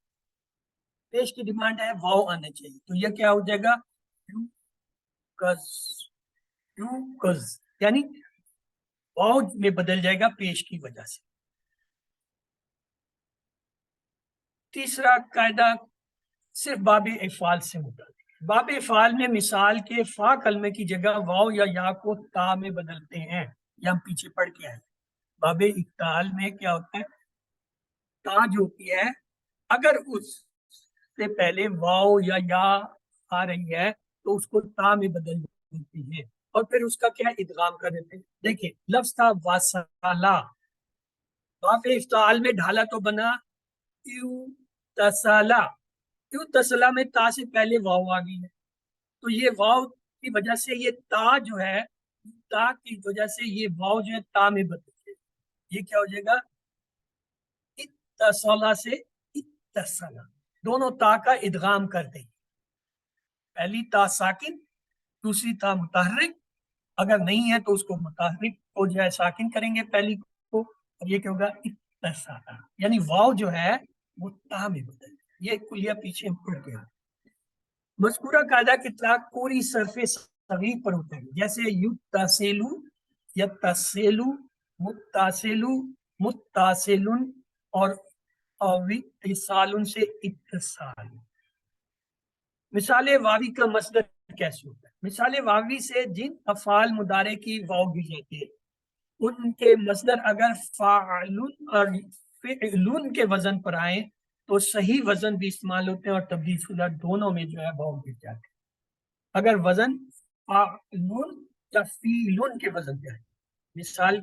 پیش کی ڈیمانڈ ہے واو آنا چاہیے تو یہ کیا ہو جائے گا؟ یوکز یعنی واو میں بدل جائے گا پیش کی وجہ سے. تیسرا قاعدہ صرف باب افعال سے متعلق. باب افعال میں مثال کے فا کلمے کی جگہ واو یا یا کو تا میں بدلتے ہیں. یہ ہم پیچھے پڑھ کے آئے. باب افعال میں کیا ہوتا ہے؟ تا جو ہوتی ہے اگر اس سے پہلے واو یا آ رہی ہے تو اس کو تا میں بدل دیتی ہے اور پھر اس کا کیا ادغام کر دیتے ہیں. دیکھیں لفظ تھا واسالہ، باب افعال میں ڈھالا تو بنا یو تسالہ. کیوں تسلا میں تا سے پہلے واو آ گئی ہے تو یہ واو کی وجہ سے یہ تا جو ہے تا کی وجہ سے یہ واو جو ہے تا میں بدل جائے. یہ کیا ہو جائے گا؟ اتصلا سے اتصلا، دونوں تا کا ادغام کر دیں. پہلی تا ساکن دوسری تا متحرک. اگر نہیں ہے تو اس کو متحرک کو جو ہے ساکن کریں گے پہلی کو اور یہ کیا ہوگا؟ اتصلا. یعنی واو جو ہے وہ تا میں بدل جائے. یہ کلیہ پیچھے پڑ گیا. مذکورہ قاعدہ کی اطلاق پوری صرف صغیر پر ہوتا ہے جیسے یتصلو یتصلو متصلو متصلن اور اتصال سے اتصال. مثال واوی کا مصدر کیسے ہوتا ہے؟ مثال واوی سے جن افعال مضارع کی واو گر جاتے ہیں ان کے مصدر اگر فاعلن اور فعلن کے وزن پر آئیں تو صحیح وزن بھی استعمال ہوتے ہیں اور تبدیل شدہ دونوں میں جو ہے واو گر جاتے ہیں. اگر وزن فاعلن یا فیلن کے وزن پہ آئے. مثال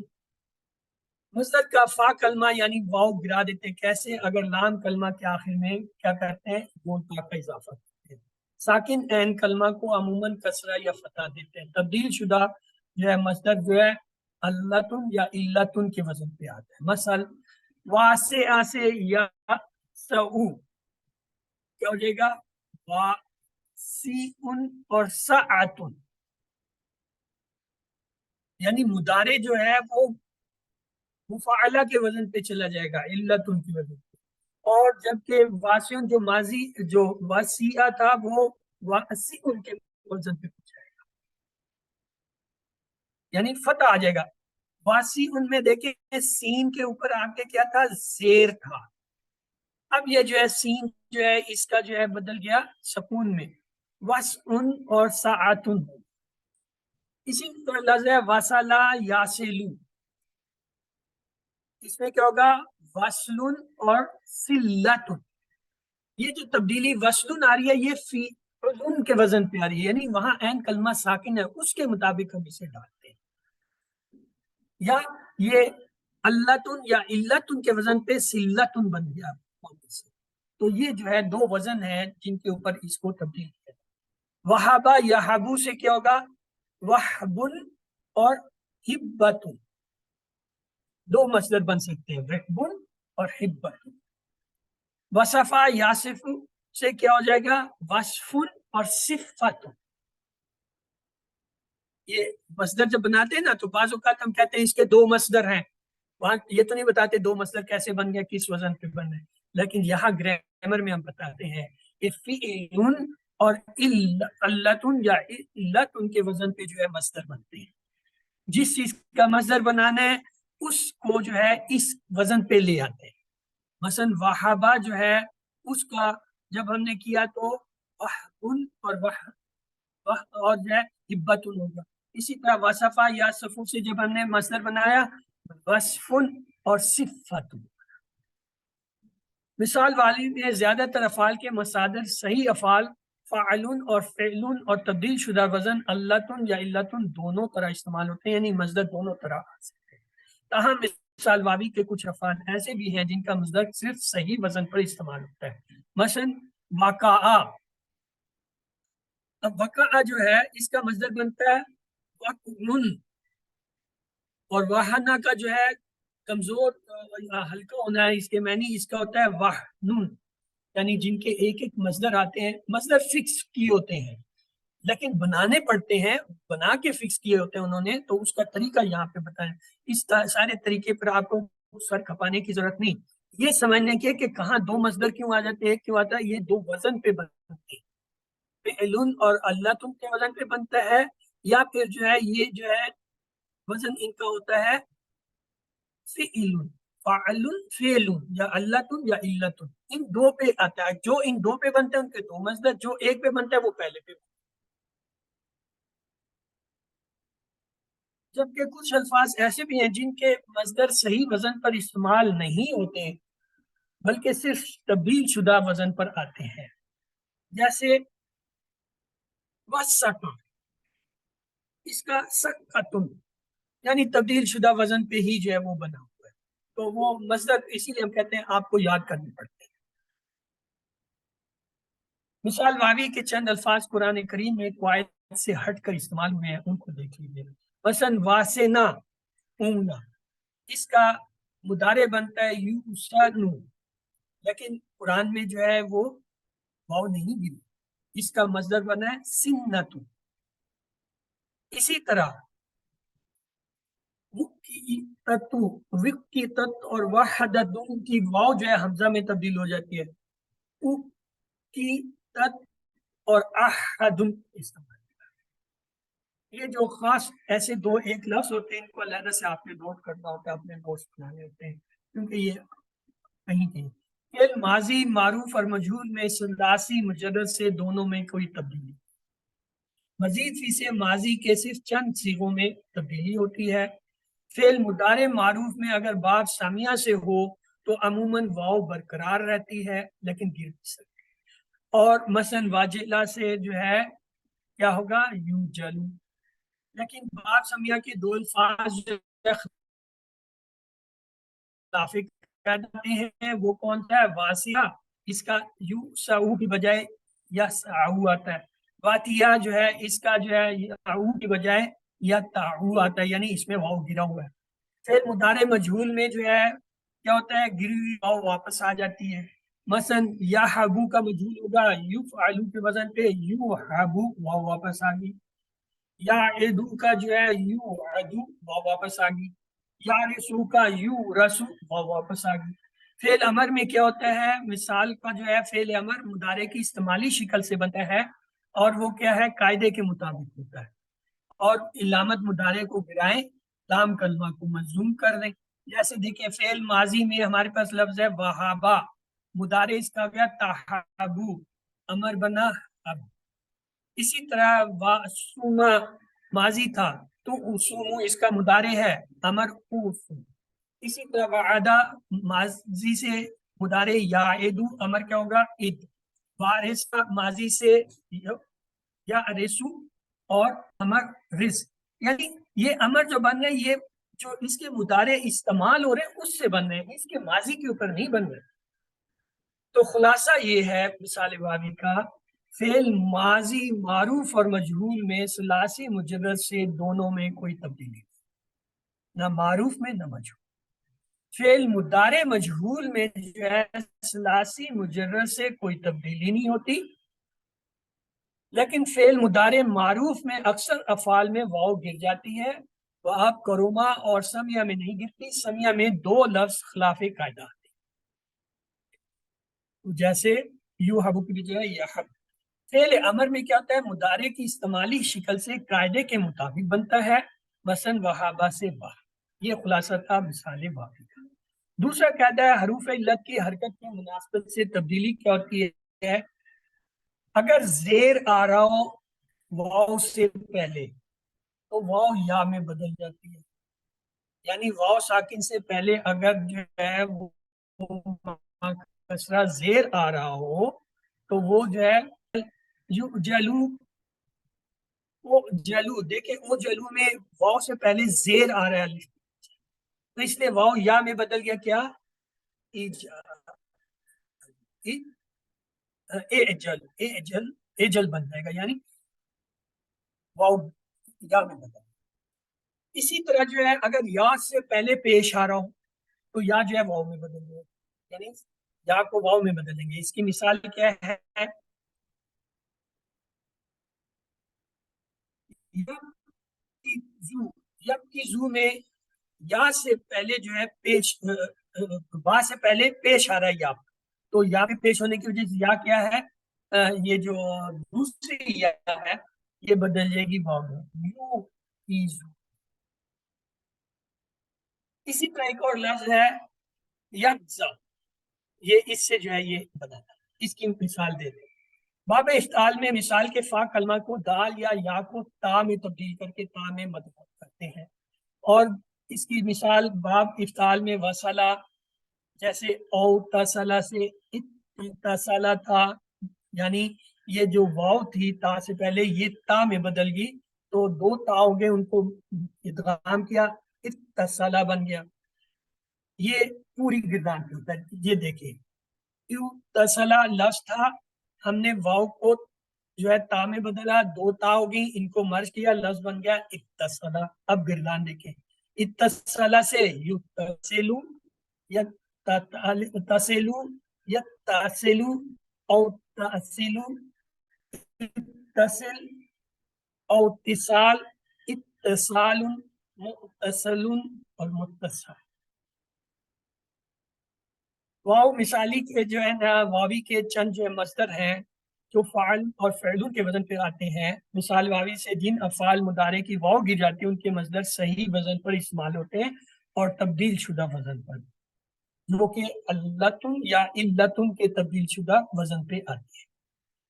مصدر کا فا کلمہ یعنی واو گرا دیتے ہیں. کیسے؟ اگر لام کلمہ کے آخر میں کیا کرتے ہیں؟ گول تا کا اضافہ کرتے ہیں. ساکن عین کلمہ کو عموماً کسرہ یا فتح دیتے ہیں. تبدیل شدہ جو ہے مصدر جو ہے اللتن یا علتن کے وزن پہ آتا ہے. مثال واسع سے یا سعو کیا ہو جائے گا؟ واسعن اور سعتن. یعنی مضارع جو ہے وہ مفاعلہ کے وزن پہ چلا جائے گا علتن کی وزن پہ. اور جبکہ واسعن جو ماضی جو واسعہ تھا وہ واسعن کے وزن پہ جائے گا یعنی فتح آ جائے گا. واسعن میں دیکھیں سین کے اوپر آگے کیا تھا؟ زیر تھا. اب یہ جو ہے سین جو ہے اس کا جو ہے بدل گیا سکون میں وسعن اور ساعتن. اسی طرح لفظ ہے وصلہ یاسلو، اس میں کیا ہوگا؟ وصلن اور سلتن. یہ جو تبدیلی وصلن آ رہی ہے یہ فعلن کے وزن پہ آ رہی ہے یعنی وہاں عین کلمہ ساکن ہے اس کے مطابق ہم اسے ڈالتے ہیں. یا یہ اللتن یا علتن کے وزن پہ سلتن بن گیا. تو یہ جو ہے دو وزن ہیں جن کے اوپر اس کو تبدیل کیا. وہابا یا حبو سے کیا ہوگا؟ وحبن اور حبتن. دو مصدر بن سکتے ہیں وحبن اور حبتن. وصفا یاسف سے کیا ہو جائے گا؟ وصفن اور صفتن. یہ مصدر جب بناتے ہیں نا تو بعض اوقات ہم کہتے ہیں اس کے دو مصدر ہیں. وہاں یہ تو نہیں بتاتے دو مصدر کیسے بن گیا کس وزن پہ بن رہے، لیکن یہاں گرامر میں ہم بتاتے ہیں کہ فعل اور علتن یا علتن کے وزن پہ جو ہے مصدر بنتے ہیں. جس چیز کا مصدر بنانا ہے اس کو جو ہے اس وزن پہ لے آتے ہیں. مثلا وہابا جو ہے اس کا جب ہم نے کیا تو وہبن اور جو ہے ہبتن ہوگا. اسی طرح وصفا یا صفو سے جب ہم نے مصدر بنایا وصفن اور صفتن. مثال والی میں زیادہ تر افعال کے مصادر صحیح افعال فعلن اور فعلن اور تبدیل شدہ وزن اللتن یا علتن دونوں طرح استعمال ہوتے ہیں، یعنی مصدر دونوں طرح آ سکتے ہیں. تاہم مثال واوی کے کچھ افعال ایسے بھی ہیں جن کا مصدر صرف صحیح وزن پر استعمال ہوتا ہے. مثلا وقعا، اب وقعا جو ہے اس کا مصدر بنتا ہے وقعن، اور وہنا کا جو ہے کمزور ہلکا ہونا ہے، اس کے معنی اس کا ہوتا ہے وہنن، یعنی جن کے ایک ایک مصدر آتے ہیں، مصدر فکس کیے ہوتے ہیں لیکن بنانے پڑتے ہیں، بنا کے فکس کیے ہوتے ہیں انہوں نے، تو اس کا طریقہ یہاں پہ بتائیں. اس سارے طریقے پر آپ کو سر کھپانے کی ضرورت نہیں، یہ سمجھنے کی کہ کہاں دو مصدر کیوں آ جاتے ہیں، کیوں آتا ہے، یہ دو وزن پہ بنتے ہیں. فعلن اور اللتن کے وزن پہ بنتا ہے، یا پھر جو ہے یہ جو ہے وزن ان کا ہوتا ہے فعلن، فعلن فعلن یا اللتن یا علتن، ان دو پہ آتا ہے. جو ان دو پہ بنتے ہیں ان کے دو مصدر، جو ایک پہ بنتا ہے وہ پہلے پہ. جبکہ کچھ الفاظ ایسے بھی ہیں جن کے مصدر صحیح وزن پر استعمال نہیں ہوتے بلکہ صرف تبدیل شدہ وزن پر آتے ہیں، جیسے وسقا، اس کا سقتن یعنی تبدیل شدہ وزن پہ ہی جو ہے وہ بنا ہوا ہے، تو وہ مصدر اسی لیے ہم کہتے ہیں آپ کو یاد کرنے پڑتے ہیں. مثال واوی کے چند الفاظ قرآن کریم میں قواعد سے ہٹ کر استعمال ہوئے ہیں، ان کو دیکھ لیجیے. مثلا واسنا اونا، اس کا مضارع بنتا ہے یوسنو، لیکن قرآن میں جو ہے وہ واو نہیں گری، اس کا مصدر بنا ہے سنتو. اسی طرح وقیتت اور وحدت کی واو جو ہے حمزہ میں تبدیل ہو جاتی ہے، وقیتت اور احد استعمال. یہ جو خاص ایسے دو ایک لفظ ہوتے ہیں ان کو علیحدہ سے آپ نے نوٹ کرنا ہوتا ہے، اپنے نوٹس بنانے ہوتے ہیں، کیونکہ یہ کہیں کہیں. فعل ماضی معروف اور مجہول میں ثلاثی مجرد سے دونوں میں کوئی تبدیلی، مزید فی سے ماضی کے صرف چند صیغوں میں تبدیلی ہوتی ہے. فعل مضارع معروف میں اگر باب سامیہ سے ہو تو عموماً واو برقرار رہتی ہے لیکن گر بھی سکتی ہے، اور مثلا واجلہ سے جو ہے کیا ہوگا یوجلو. لیکن باب سامیہ کے دو الفاظ جو خلافی کہتے ہیں وہ کون سا ہے، واسعہ، اس کا یو سعو کی بجائے یا سعو آتا ہے. واتیہ جو ہے اس کا جو ہے سعو کی بجائے یا تعو آتا ہے، یعنی اس میں واو گرا ہوا ہے. پھر مضارع مجہول میں جو ہے کیا ہوتا ہے، گری ہوئی واو واپس آ جاتی ہے. مثلا یا حبو کا مجہول ہوگا یفعلو کے وزن پہ یو حبو، واو واپس آ گئی. یا عدو کا جو ہے یو عدو، واو واپس آ گئی. یا رسو کا یو رسو، واو واپس آ گئی. فعل امر میں کیا ہوتا ہے، مثال کا جو ہے فعل امر مضارع کی استعمالی شکل سے بنتا ہے اور وہ کیا ہے قاعدے کے مطابق ہوتا ہے، اور علامت مضارع کو گرائیں، لام کلمہ کو مجزوم کر دیں. جیسے دیکھیں فعل ماضی میں ہمارے پاس لفظ ہے وہابا، مضارع اس کا گیا تحابو، امر بنا اب. اسی طرح واسوما ماضی تھا تو اسومو اس کا مضارع ہے امر اوسو. اسی طرح وعدہ ماضی سے مضارع یعدو، امر کیا ہوگا اد. وارثہ ماضی سے یا رسو اور امر رزق، یعنی یہ امر جو بن رہے ہیں یہ جو اس کے مضارع استعمال ہو رہے ہیں اس سے بن رہے ہیں، اس کے ماضی کے اوپر نہیں بن رہے. تو خلاصہ یہ ہے مثال واوی کا، فعل ماضی معروف اور مجہول میں ثلاثی مجرد سے دونوں میں کوئی تبدیلی، نہ معروف میں نہ مجہول. فعل مضارع مجہول میں جو ہے ثلاثی مجرد سے کوئی تبدیلی نہیں ہوتی، لیکن فعل مضارع معروف میں اکثر افعال میں واو گر جاتی ہے. وہ آپ کروما اور سمیہ میں نہیں گرتی، سمیہ میں دو لفظ خلاف قاعدہ آتے ہیں، جیسے یو حبو کی بجائے یحب. فعل امر میں کیا ہوتا ہے، مضارع کی استعمالی شکل سے قاعدے کے مطابق بنتا ہے، مثلا وہابا سے واہ. یہ خلاصہ تھا مثال واقعی کا. دوسرا کہتا ہے حروف علت کی حرکت کی مناسبت سے تبدیلی کیا ہوتی ہے؟ اگر زیر آ رہا ہو واو سے پہلے تو واو یا میں بدل جاتی ہے. یعنی واو ساکن سے پہلے اگر جو ہے وہ کسرہ زیر آ رہا ہو تو وہ جو ہے جلو، وہ جلو دیکھیں وہ جلو میں واو سے پہلے زیر آ رہا ہے تو اس لیے واو یا میں بدل گیا کیا ایجل بن جائے گا، یعنی واو یا میں بدل. اسی طرح جو ہے اگر یا سے پہلے پیش آ رہا ہوں تو یا جو ہے واو میں بدل دیں گے، یعنی یا کو واو میں بدل دیں گے. اس کی مثال کیا ہے؟ یک کی زو میں یا سے پہلے جو ہے پیش با سے پہلے پیش آ رہا ہے یا، تو یا میں پیش ہونے کی وجہ سے یا کیا ہے یہ جو دوسری یا ہے یہ بدل جائے گی واو میں. یو کی زو. اسی طرح ایک اور لفظ ہے یکزا، یہ اس سے جو ہے یہ بدلتا ہے. اس کی مثال دے دیں. باب افتعال میں مثال کے فا کلمہ کو دال یا کو تا میں تبدیل کر کے تا میں مدغم کرتے ہیں. اور اس کی مثال باب افتعال میں وصلہ، جیسے او تصلہ سے اتصلہ تھا، یعنی یہ جو واو تھی تا سے پہلے یہ تا میں بدل گئی تو دو تا ہو گئے، ان کو ادغام کیا اتصلہ بن گیا. یہ پوری گردان پہ ہوتا ہے. یہ دیکھیں اتصلہ لفظ تھا، ہم نے واو کو جو ہے تا میں بدلا، دو تا ہو گئی، ان کو مرج کیا، لفظ بن گیا اتصلہ. اب گردان دیکھیں اتصلہ سے یتصلو یا تصلو یا تصلو او تصلو اتصل او اتصال اتصال متصل اور متصل. واو مثالی کے جو ہے نا واوی کے چند جو مصدر ہیں جو فعل اور فعلون کے وزن پہ آتے ہیں. مثال واوی سے جن افعال مضارع کی واو گر جاتی ہے ان کے مصدر صحیح وزن پر استعمال ہوتے ہیں اور تبدیل شدہ وزن پر، جو کہ اللتن یا علتن کے تبدیل شدہ وزن پہ آتی ہے.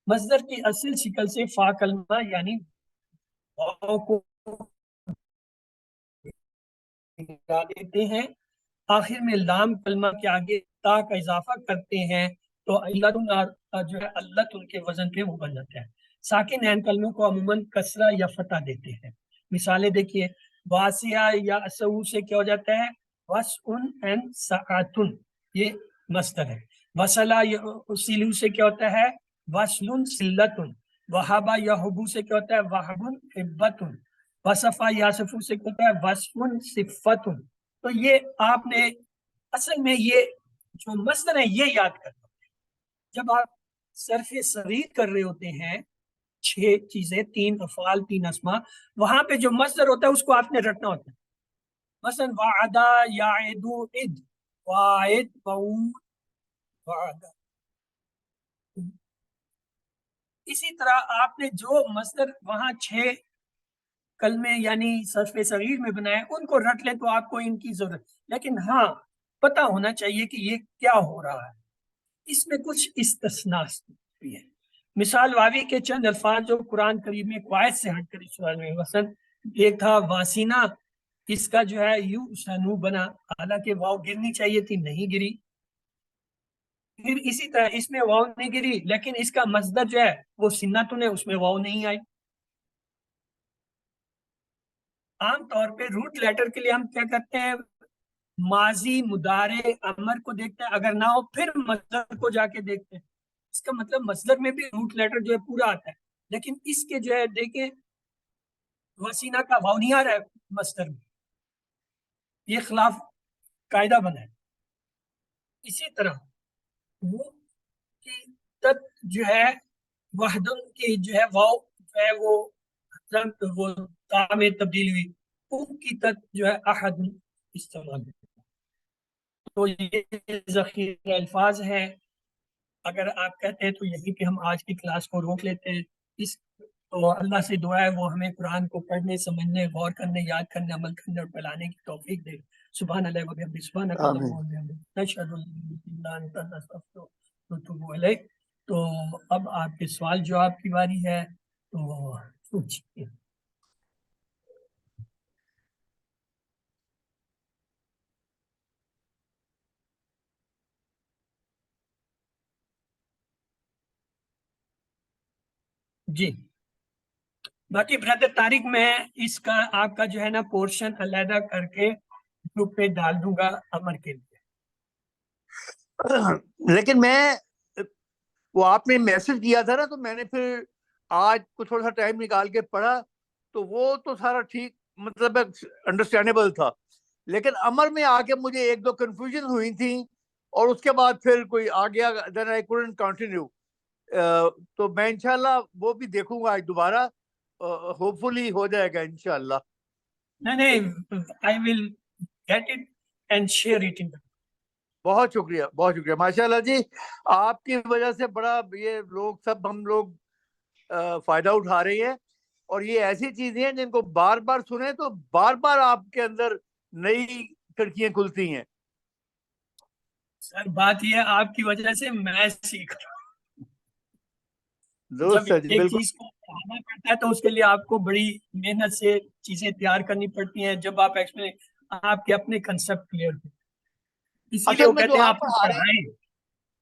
مصدر کی اصل شکل سے فا کلمہ یعنی واو کو مٹا دیتے ہیں، آخر میں لام کلمہ کے آگے تا کا اضافہ کرتے ہیں تو جو ہے اللہ ان کے وزن پہ وہ بن جاتا ہے. ساکن عین کلموں کو عموماً کسرہ یا فتح دیتے ہیں. مثالیں دیکھیے واسعہ یا اسعو سے کیا ہو جاتا ہے وسعن اینڈ سعاتن، یہ مصدر ہے. وصلہ یا سلو سے کیا ہوتا ہے وصلن سلتن. وہابہ یا حبو سے کیا ہوتا ہے وہبن حبتن. وصفہ یا صفو سے کیا ہوتا ہے وصفن صفتن. تو یہ آپ نے اصل میں یہ جو مصدر ہے یہ یاد کرنا ہے. جب آپ صرف صغیر کر رہے ہوتے ہیں 6 چیزیں 3 افعال 3 اسماء، وہاں پہ جو مصدر ہوتا ہے اس کو آپ نے رٹنا ہوتا ہے. مثلا وعدہ یعدو عد، واعد وعود وعدہ. اسی طرح آپ نے جو مصدر وہاں 6 کلمے یعنی صرف صغیر میں بنائے ان کو رٹ لیں تو آپ کو ان کی ضرورت، لیکن ہاں پتہ ہونا چاہیے کہ یہ کیا ہو رہا ہے. اس میں کچھ استثناء بھی ہے. مثال واوی کے چند الفاظ جو قرآن کریم میں قواعد سے ہٹ کر اس سوال میں مثلا ایک تھا واسینہ، اس کا جو ہے یو سنو بنا، حالانکہ واو گرنی چاہیے تھی نہیں گری. پھر اسی طرح اس میں واو نہیں گری لیکن اس کا مصدر جو ہے وہ سنتن ہے، اس میں واو نہیں آئی. عام طور پہ روٹ لیٹر کے لیے ہم کیا کرتے ہیں ماضی مضارع امر کو دیکھتے ہیں، اگر نہ ہو پھر مصدر کو جا کے دیکھتے ہیں. اس کا مطلب مصدر میں بھی روٹ لیٹر جو ہے پورا آتا ہے، لیکن اس کے جو ہے دیکھیں وسینہ کا واو نہیں آ رہا ہے مصدر میں، یہ خلاف قاعدہ بنا ہے. اسی طرح وہ کی تت جو ہے وحدن کی جو ہے واو جو ہے وہ تا میں تبدیل ہوئی، ان کی تت جو ہے احد استعمال. تو یہ ذخیرہ الفاظ ہیں. اگر آپ کہتے ہیں تو یہیں پہ ہم آج کی کلاس کو روک لیتے ہیں. تو اللہ سے دعا ہے وہ ہمیں قرآن کو پڑھنے سمجھنے غور کرنے یاد کرنے عمل کرنے اور پھیلانے کی توفیق دے. سبحان اللہ و بحمدہ سبحانک اللہم و بحمدک نشہد ان لا الہ الا انت نستغفرک ونتوب الیک۔ تو اب آپ کے سوال جواب کی باری ہے، تو پوچھئے۔ جی باقی برادر طارق، میں اس کا آپ کا جو ہے نا پورشن علیحدہ کر کے گروپ پہ ڈال دوں گا امر کے لیے۔
لیکن میں وہ آپ نے میسج کیا تھا نا، تو میں نے پھر آج کو تھوڑا سا ٹائم نکال کے پڑھا، تو وہ تو سارا ٹھیک مطلب انڈرسٹینڈیبل تھا، لیکن امر میں آ کے مجھے ایک دو کنفیوژن ہوئی تھیں، اور اس کے بعد پھر کوئی آ گیا، دین آئی کوڈنٹ کنٹینیو۔ تو میں انشاءاللہ وہ بھی دیکھوں گا آج دوبارہ، ہوپ فلی ہو جائے گا انشاءاللہ۔
نہیں I will get it and share it in the...
بہت شکریہ، بہت شکریہ، ماشاءاللہ جی، آپ کی وجہ سے بڑا یہ لوگ سب ہم لوگ فائدہ اٹھا رہے ہیں، اور یہ ایسی چیزیں ہیں جن کو بار بار سنیں تو بار بار آپ کے اندر نئی کھڑکیاں کھلتی ہیں۔
سر بات یہ ہے آپ کی وجہ سے میں سیکھ رہا ہوں۔ جب
درست ہے جی،
ایک
بالکل۔
چیز کو پڑھانا پڑتا ہے تو اس کے لیے آپ کو بڑی محنت سے چیزیں تیار کرنی پڑتی ہیں، جب آپ آپ کے اپنے کنسپٹ کلیئر ہو، اسی لیے
اصل
وہ
میں
کہتے ہیں آپ کو پڑھائیں،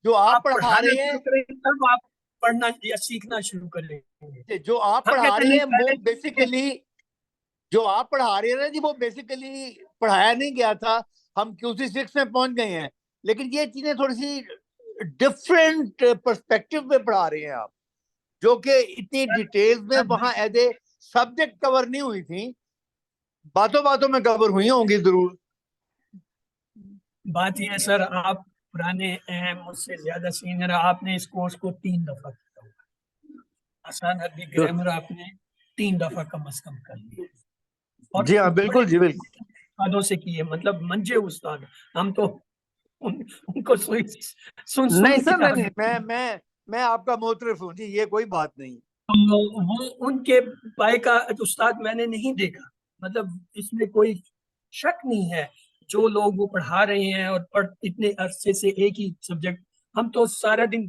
جو آپ پڑھا
پڑھانا
رہے
شروع کریں تب آپ پڑھنا یا سیکھنا شروع کریں گے۔
ہیں، جو آپ
ہم
پڑھا
کہتے
رہے
ہیں
ہیں
نہیں،
وہ
پہلے
بیسیکلی جو آپ پڑھا رہے ہیں نا جی، وہ بیسیکلی پڑھایا نہیں گیا تھا، ہم QC6 میں پہنچ گئے ہیں، لیکن یہ چیزیں تھوڑی سی ڈفرینٹ پرسپیکٹو میں پڑھا رہے ہیں آپ، جو کہ اتنی ڈیٹیلز میں وہاں ایز اے سبجیکٹ کور نہیں ہوئی تھیں، باتوں باتوں میں کور ہوئی ہوں گی ضرور۔
بات یہ ہے سر، آپ پرانے ہیں، مجھ سے زیادہ سینئر، آپ نے اس کورس کو 3 دفعہ کیا ہوگا، آسان عربی گرامر آپ نے 3 دفعہ کم از کم کر لی، اور
جی ہاں،
بڑے
بالکل جی، بالکل۔
استادوں سے کیے، مطلب منجے استاد، ہم تو ان کو سن
نہیں
کے
سر،
آ
نہیں،
گئے۔
میں آپ کا معترف ہوں جی، یہ کوئی بات نہیں۔
وہ ان کے پائے کا استاد میں نے نہیں دیکھا، مطلب اس میں کوئی شک نہیں ہے، جو لوگ وہ پڑھا رہے ہیں اور اتنے عرصے سے ایک ہی سبجیکٹ، ہم تو سارا دن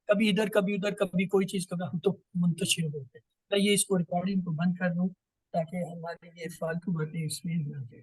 کبھی ادھر کبھی ادھر کبھی کوئی چیز کبھی، ہم تو منتشر ہوتے ہیں۔ میں یہ اس کو ریکارڈنگ کو بند کر دوں تاکہ ہمارے یہ فالتو باتیں اس میں نہ جائے۔